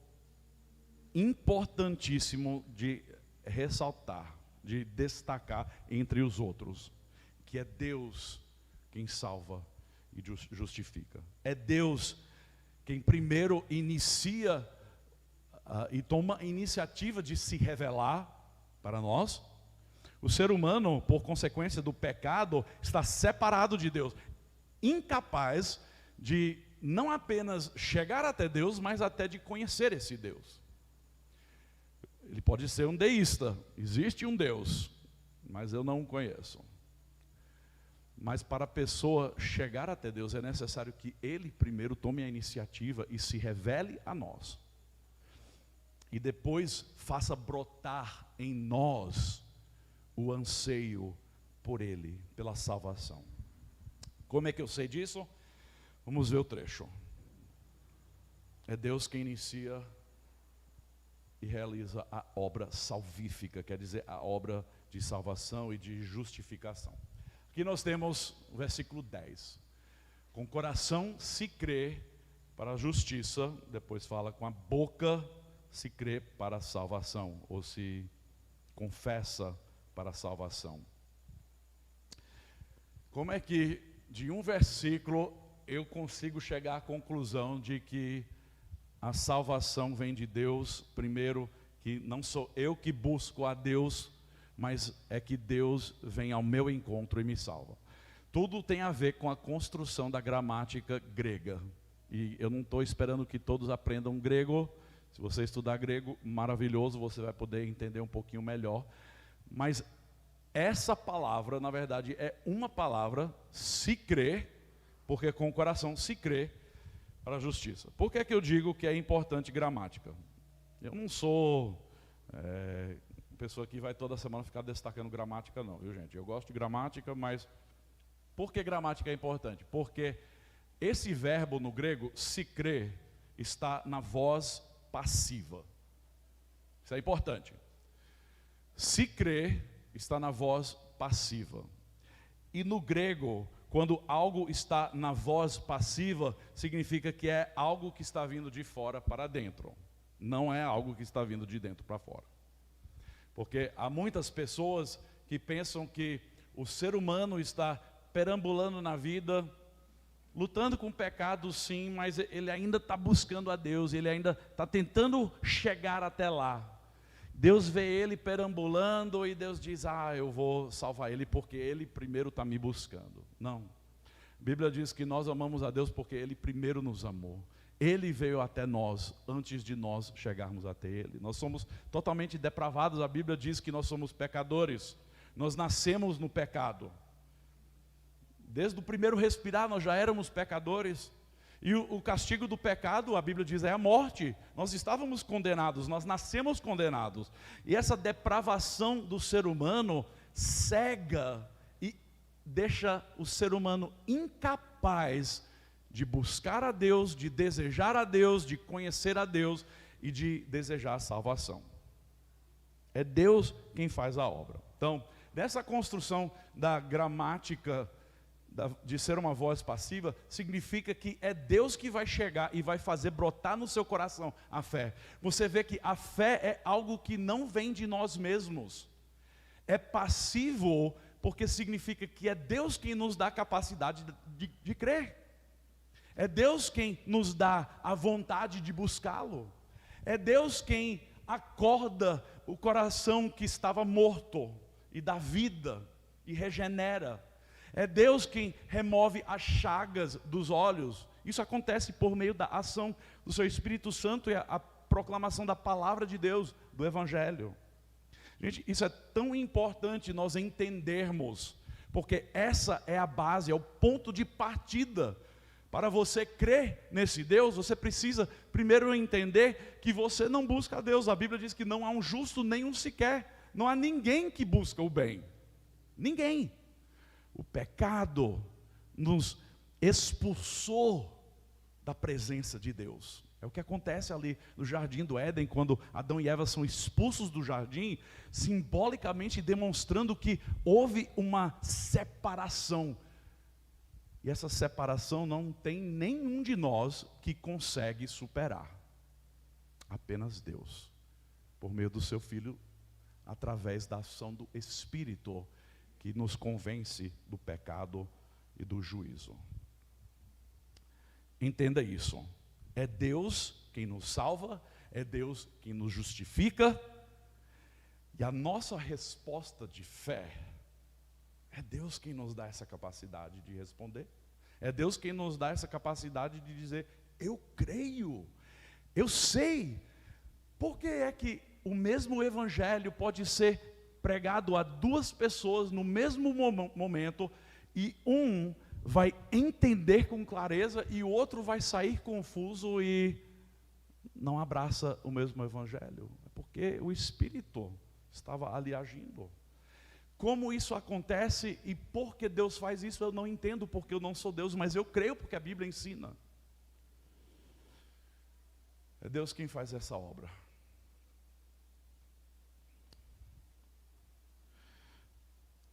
importantíssimo de ressaltar, de destacar entre os outros, que é Deus quem salva e justifica. É Deus quem primeiro inicia e toma a iniciativa de se revelar para nós. O ser humano, por consequência do pecado, está separado de Deus, incapaz de não apenas chegar até Deus, mas até de conhecer esse Deus. Ele pode ser um deísta, existe um Deus, mas eu não o conheço. Mas para a pessoa chegar até Deus é necessário que Ele primeiro tome a iniciativa e se revele a nós. E depois faça brotar em nós o anseio por Ele, pela salvação. Como é que eu sei disso? Vamos ver o trecho. É Deus quem inicia e realiza a obra salvífica, quer dizer, a obra de salvação e de justificação. Aqui nós temos o versículo 10. Com o coração se crê para a justiça, depois fala com a boca se crê para a salvação, ou se confessa para a salvação. Como é que de um versículo eu consigo chegar à conclusão de que a salvação vem de Deus? Primeiro, que não sou eu que busco a Deus, mas é que Deus vem ao meu encontro e me salva. Tudo tem a ver com a construção da gramática grega. E eu não estou esperando que todos aprendam grego. Se você estudar grego, maravilhoso, você vai poder entender um pouquinho melhor. Mas essa palavra, na verdade, é uma palavra, se crê, porque com o coração se crê para a justiça. Por que é que eu digo que é importante gramática? Eu não sou pessoa que vai toda semana ficar destacando gramática não, viu gente? Eu gosto de gramática, mas por que gramática é importante? Porque esse verbo no grego, se crê, está na voz passiva. Isso é importante. Se crê, está na voz passiva. E no grego, quando algo está na voz passiva, significa que é algo que está vindo de fora para dentro. Não é algo que está vindo de dentro para fora. Porque há muitas pessoas que pensam que o ser humano está perambulando na vida, lutando com o pecado sim, mas ele ainda está buscando a Deus, ele ainda está tentando chegar até lá. Deus vê ele perambulando e Deus diz, eu vou salvar ele porque ele primeiro está me buscando. Não. A Bíblia diz que nós amamos a Deus porque ele primeiro nos amou. Ele veio até nós, antes de nós chegarmos até Ele. Nós somos totalmente depravados, a Bíblia diz que nós somos pecadores. Nós nascemos no pecado. Desde o primeiro respirar, nós já éramos pecadores. E o castigo do pecado, a Bíblia diz, é a morte. Nós estávamos condenados, nós nascemos condenados. E essa depravação do ser humano cega e deixa o ser humano incapaz de buscar a Deus, de desejar a Deus, de conhecer a Deus e de desejar a salvação. É Deus quem faz a obra. Então, nessa construção da gramática, de ser uma voz passiva, significa que é Deus que vai chegar e vai fazer brotar no seu coração a fé. Você vê que a fé é algo que não vem de nós mesmos. É passivo porque significa que é Deus quem nos dá a capacidade de crer. É Deus quem nos dá a vontade de buscá-lo. É Deus quem acorda o coração que estava morto e dá vida e regenera. É Deus quem remove as chagas dos olhos. Isso acontece por meio da ação do seu Espírito Santo e a proclamação da palavra de Deus, do Evangelho. Gente, isso é tão importante nós entendermos, porque essa é a base, é o ponto de partida. Para você crer nesse Deus, você precisa primeiro entender que você não busca a Deus. A Bíblia diz que não há um justo nenhum sequer. Não há ninguém que busca o bem. Ninguém. O pecado nos expulsou da presença de Deus. É o que acontece ali no jardim do Éden, quando Adão e Eva são expulsos do jardim, simbolicamente demonstrando que houve uma separação. E essa separação não tem nenhum de nós que consegue superar. Apenas Deus, por meio do seu Filho, através da ação do Espírito, que nos convence do pecado e do juízo. Entenda isso. É Deus quem nos salva, é Deus quem nos justifica, e a nossa resposta de fé, é Deus quem nos dá essa capacidade de responder. É Deus quem nos dá essa capacidade de dizer, eu creio, eu sei. Por que é que o mesmo evangelho pode ser pregado a duas pessoas no mesmo momento, e um vai entender com clareza e o outro vai sair confuso e não abraça o mesmo evangelho? É porque o Espírito estava ali agindo. Como isso acontece e por que Deus faz isso, eu não entendo, porque eu não sou Deus, mas eu creio porque a Bíblia ensina. É Deus quem faz essa obra.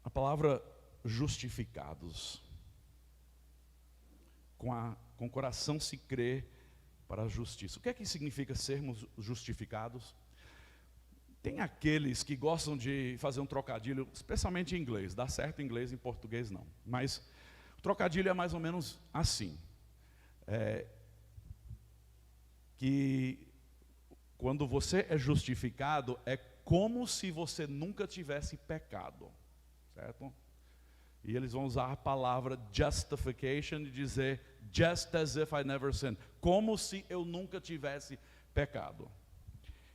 A palavra justificados. Com o coração se crê para a justiça. O que é que significa sermos justificados? Tem aqueles que gostam de fazer um trocadilho, especialmente em inglês. Dá certo em inglês, em português não. Mas o trocadilho é mais ou menos assim. Que quando você é justificado, é como se você nunca tivesse pecado. Certo? E eles vão usar a palavra justification e dizer just as if I never sinned, como se eu nunca tivesse pecado.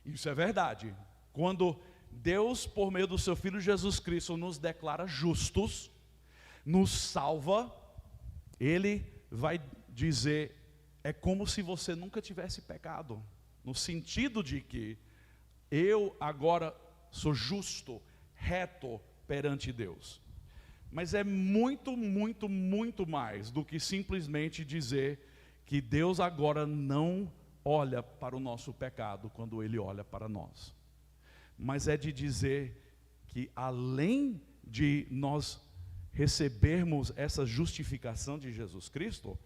Isso é verdade. Quando Deus, por meio do seu Filho Jesus Cristo, nos declara justos, nos salva, Ele vai dizer, é como se você nunca tivesse pecado, no sentido de que eu agora sou justo, reto perante Deus. Mas é muito, muito, muito mais do que simplesmente dizer que Deus agora não olha para o nosso pecado quando Ele olha para nós. Mas é de dizer que além de nós recebermos essa justificação de Jesus Cristo,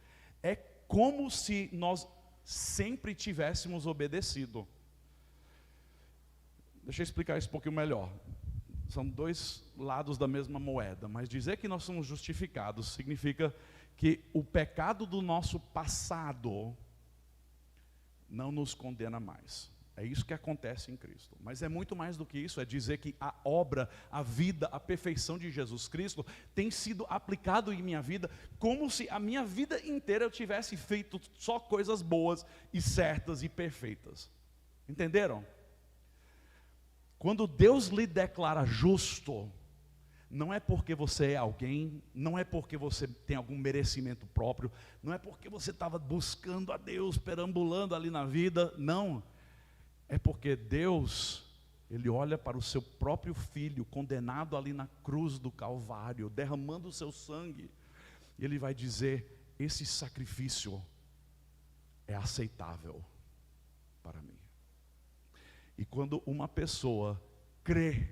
é como se nós sempre tivéssemos obedecido. Deixa eu explicar isso um pouquinho melhor. São dois lados da mesma moeda, mas dizer que nós somos justificados significa que o pecado do nosso passado não nos condena mais. É isso que acontece em Cristo. Mas é muito mais do que isso, é dizer que a obra, a vida, a perfeição de Jesus Cristo tem sido aplicado em minha vida, como se a minha vida inteira eu tivesse feito só coisas boas e certas e perfeitas. Entenderam? Quando Deus lhe declara justo, não é porque você é alguém, não é porque você tem algum merecimento próprio, não é porque você estava buscando a Deus, perambulando ali na vida, não. É porque Deus, Ele olha para o seu próprio Filho, condenado ali na cruz do Calvário, derramando o seu sangue, e Ele vai dizer, esse sacrifício é aceitável para mim. E quando uma pessoa crê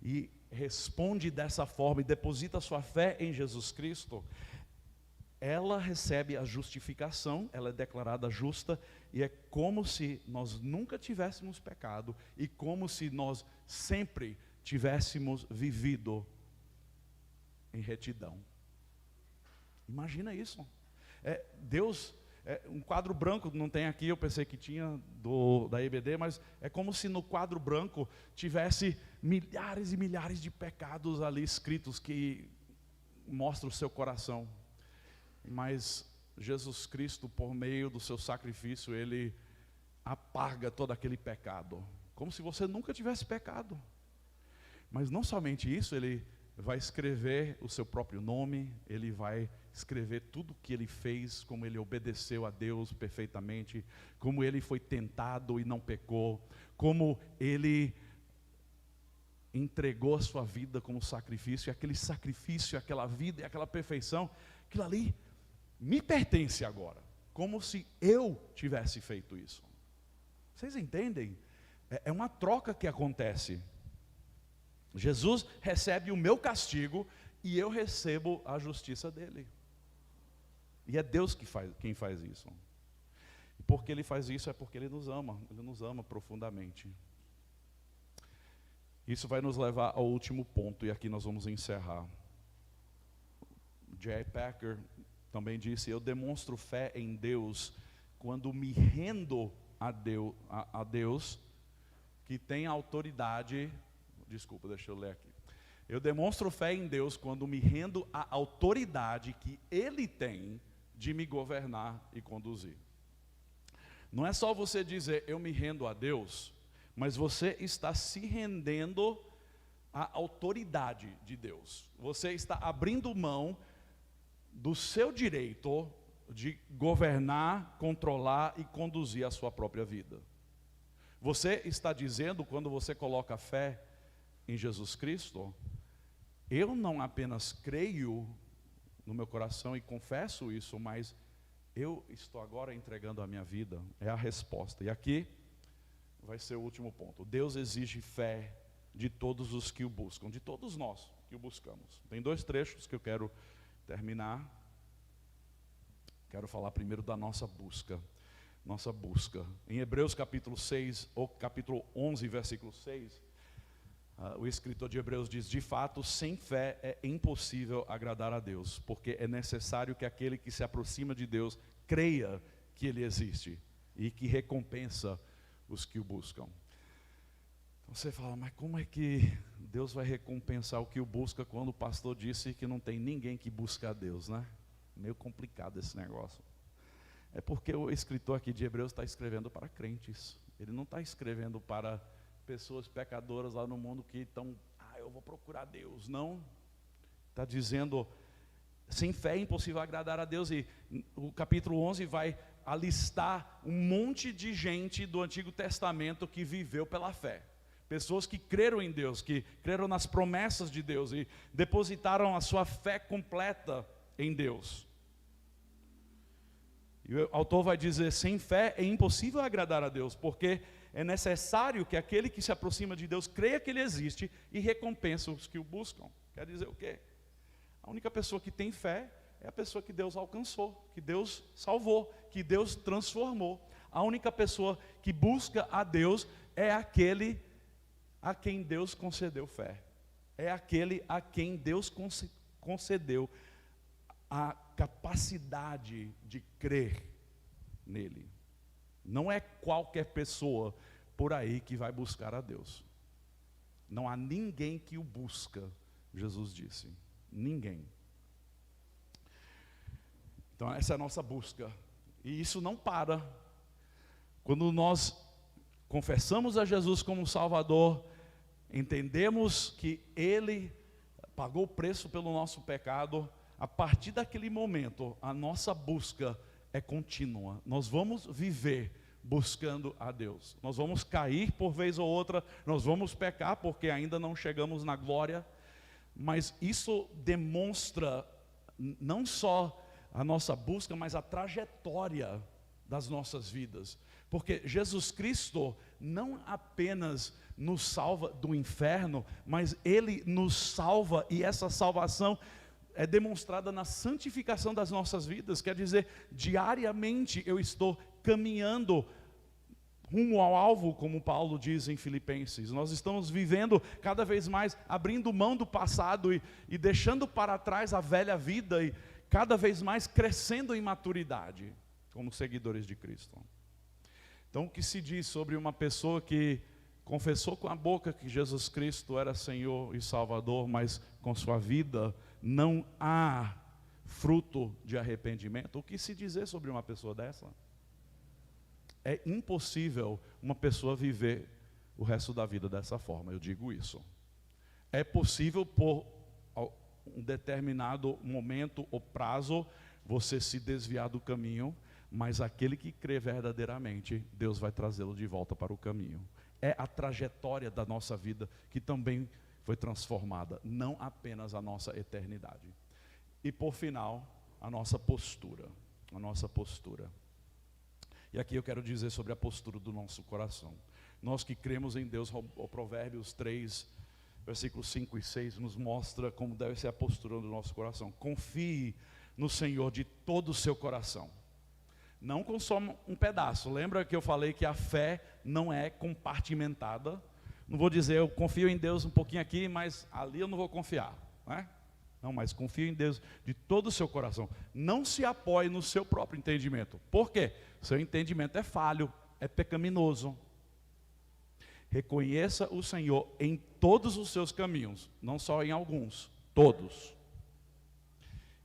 e responde dessa forma e deposita sua fé em Jesus Cristo, ela recebe a justificação, ela é declarada justa, e é como se nós nunca tivéssemos pecado, e como se nós sempre tivéssemos vivido em retidão. Imagina isso. Deus, um quadro branco, não tem aqui, eu pensei que tinha da EBD, mas é como se no quadro branco tivesse milhares e milhares de pecados ali escritos, que mostram o seu coração. Mas Jesus Cristo, por meio do seu sacrifício, Ele apaga todo aquele pecado, como se você nunca tivesse pecado. Mas não somente isso, Ele vai escrever o seu próprio nome, Ele vai escrever tudo o que Ele fez, como Ele obedeceu a Deus perfeitamente, como Ele foi tentado e não pecou, como Ele entregou a sua vida como sacrifício, e aquele sacrifício, aquela vida e aquela perfeição, aquilo ali me pertence agora, como se eu tivesse feito isso. Vocês entendem? É uma troca que acontece. Jesus recebe o meu castigo e eu recebo a justiça dele. E é Deus quem faz isso. E porque Ele faz isso é porque Ele nos ama profundamente. Isso vai nos levar ao último ponto, e aqui nós vamos encerrar. J. Packer também disse, eu demonstro fé em Deus quando me rendo a Deus, que tem autoridade. Desculpa, deixa eu ler aqui. Eu demonstro fé em Deus quando me rendo à autoridade que Ele tem de me governar e conduzir. Não é só você dizer, eu me rendo a Deus, mas você está se rendendo à autoridade de Deus. Você está abrindo mão do seu direito de governar, controlar e conduzir a sua própria vida. Você está dizendo, quando você coloca fé em Jesus Cristo, eu não apenas creio no meu coração e confesso isso, mas eu estou agora entregando a minha vida. É a resposta. E aqui vai ser o último ponto. Deus exige fé de todos os que o buscam, de todos nós que o buscamos. Tem dois trechos que eu quero terminar. Quero falar primeiro da nossa busca. Nossa busca. Em Hebreus capítulo 6, ou capítulo 11, versículo 6, o escritor de Hebreus diz, de fato, sem fé é impossível agradar a Deus, porque é necessário que aquele que se aproxima de Deus creia que Ele existe e que recompensa os que o buscam. Então você fala, mas como é que Deus vai recompensar o que o busca quando o pastor disse que não tem ninguém que busca a Deus, né? Meio complicado esse negócio. É porque o escritor aqui de Hebreus está escrevendo para crentes. Ele não está escrevendo para pessoas pecadoras lá no mundo que estão, eu vou procurar Deus. Não. Está dizendo, sem fé é impossível agradar a Deus. E o capítulo 11 vai alistar um monte de gente do Antigo Testamento que viveu pela fé. Pessoas que creram em Deus, que creram nas promessas de Deus e depositaram a sua fé completa em Deus. E o autor vai dizer, sem fé é impossível agradar a Deus, porque é necessário que aquele que se aproxima de Deus creia que Ele existe e recompensa os que o buscam. Quer dizer o quê? A única pessoa que tem fé é a pessoa que Deus alcançou, que Deus salvou, que Deus transformou. A única pessoa que busca a Deus é aquele a quem Deus concedeu fé. É aquele a quem Deus concedeu a capacidade de crer nele. Não é qualquer pessoa por aí que vai buscar a Deus. Não há ninguém que o busca, Jesus disse. Ninguém. Então essa é a nossa busca. E isso não para. Quando nós confessamos a Jesus como Salvador, entendemos que Ele pagou o preço pelo nosso pecado. A partir daquele momento, a nossa busca é contínua. Nós vamos viver buscando a Deus. Nós vamos cair por vez ou outra, nós vamos pecar porque ainda não chegamos na glória. Mas isso demonstra não só a nossa busca, mas a trajetória das nossas vidas. Porque Jesus Cristo não apenas nos salva do inferno, mas Ele nos salva, e essa salvação é demonstrada na santificação das nossas vidas. Quer dizer, diariamente eu estou caminhando rumo ao alvo, como Paulo diz em Filipenses. Nós estamos vivendo cada vez mais, abrindo mão do passado e deixando para trás a velha vida, e cada vez mais crescendo em maturidade, como seguidores de Cristo. Então o que se diz sobre uma pessoa que confessou com a boca que Jesus Cristo era Senhor e Salvador, mas com sua vida não há fruto de arrependimento? O que se dizer sobre uma pessoa dessa? É impossível uma pessoa viver o resto da vida dessa forma, eu digo isso. É possível por um determinado momento ou prazo você se desviar do caminho, mas aquele que crê verdadeiramente, Deus vai trazê-lo de volta para o caminho. É a trajetória da nossa vida que também foi transformada, não apenas a nossa eternidade. E por final, a nossa postura. A nossa postura. E aqui eu quero dizer sobre a postura do nosso coração. Nós que cremos em Deus, o Provérbios 3, versículos 5 e 6, nos mostra como deve ser a postura do nosso coração. Confie no Senhor de todo o seu coração. Não consome um pedaço. Lembra que eu falei que a fé não é compartimentada? Não vou dizer, eu confio em Deus um pouquinho aqui, mas ali eu não vou confiar, né? Não, mas confio em Deus de todo o seu coração. Não se apoie no seu próprio entendimento. Por quê? Seu entendimento é falho, é pecaminoso. Reconheça o Senhor em todos os seus caminhos, não só em alguns, todos.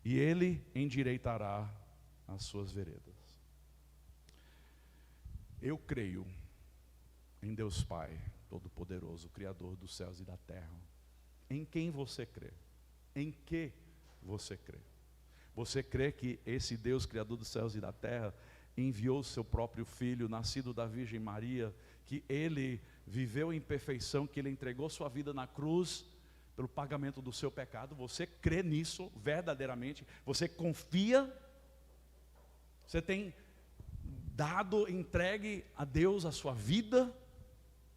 E Ele endireitará as suas veredas. Eu creio em Deus Pai Todo-Poderoso, Criador dos céus e da terra. Em quem você crê? Em que você crê? Você crê que esse Deus, Criador dos céus e da terra, enviou o seu próprio Filho, nascido da Virgem Maria, que Ele viveu em perfeição, que Ele entregou sua vida na cruz pelo pagamento do seu pecado? Você crê nisso verdadeiramente? Você confia? Você tem dado, entregue a Deus a sua vida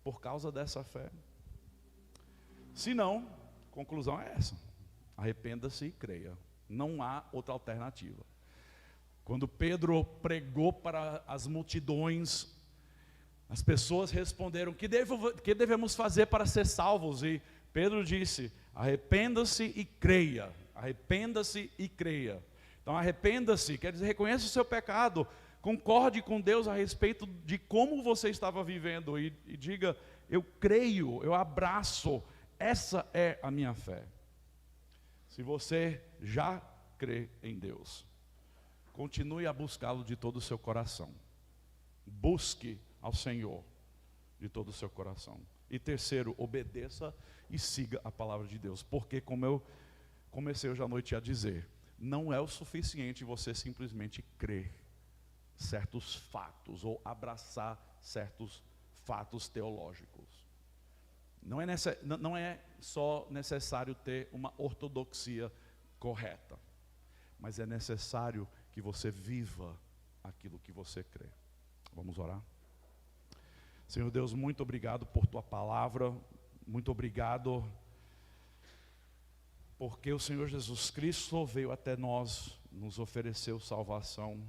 por causa dessa fé? Se não, a conclusão é essa: arrependa-se e creia. Não há outra alternativa. Quando Pedro pregou para as multidões, as pessoas responderam: que devemos fazer para ser salvos? E Pedro disse: arrependa-se e creia. Arrependa-se e creia. Então arrependa-se, quer dizer, reconheça o seu pecado, concorde com Deus a respeito de como você estava vivendo e diga: eu creio, eu abraço, essa é a minha fé. Se você já crê em Deus, continue a buscá-lo de todo o seu coração. Busque ao Senhor de todo o seu coração. E terceiro, obedeça e siga a palavra de Deus. Porque, como eu comecei hoje à noite a dizer, não é o suficiente você simplesmente crer certos fatos ou abraçar certos fatos teológicos. Não é só necessário ter uma ortodoxia correta, mas é necessário que você viva aquilo que você crê. Vamos orar? Senhor Deus, muito obrigado por tua palavra, muito obrigado porque o Senhor Jesus Cristo veio até nós, nos ofereceu salvação,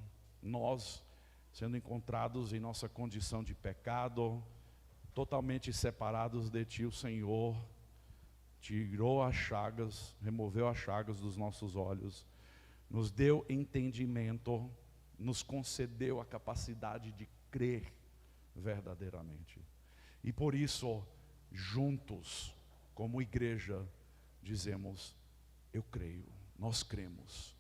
nós sendo encontrados em nossa condição de pecado, totalmente separados de Ti, o Senhor tirou as chagas, removeu as chagas dos nossos olhos, nos deu entendimento, nos concedeu a capacidade de crer verdadeiramente. E por isso, juntos, como igreja, dizemos: eu creio, nós cremos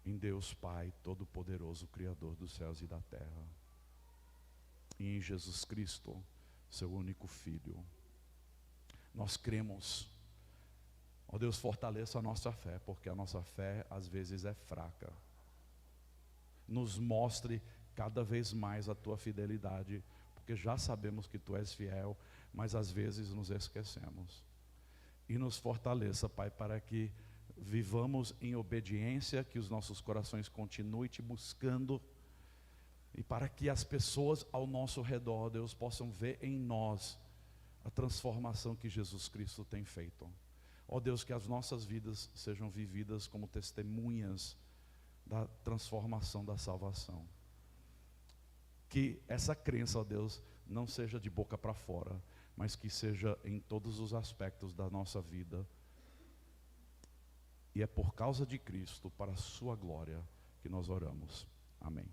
em Deus Pai Todo-Poderoso, Criador dos céus e da terra, e em Jesus Cristo, seu único Filho. Nós cremos. Ó Deus, fortaleça a nossa fé, porque a nossa fé às vezes é fraca. Nos mostre cada vez mais a tua fidelidade, porque já sabemos que tu és fiel, mas às vezes nos esquecemos. E nos fortaleça, Pai, para que vivamos em obediência, que os nossos corações continuem te buscando, e para que as pessoas ao nosso redor, Deus, possam ver em nós a transformação que Jesus Cristo tem feito. Ó Deus, que as nossas vidas sejam vividas como testemunhas da transformação, da salvação. Que essa crença, ó Deus, não seja de boca para fora, mas que seja em todos os aspectos da nossa vida. E é por causa de Cristo, para a sua glória, que nós oramos. Amém.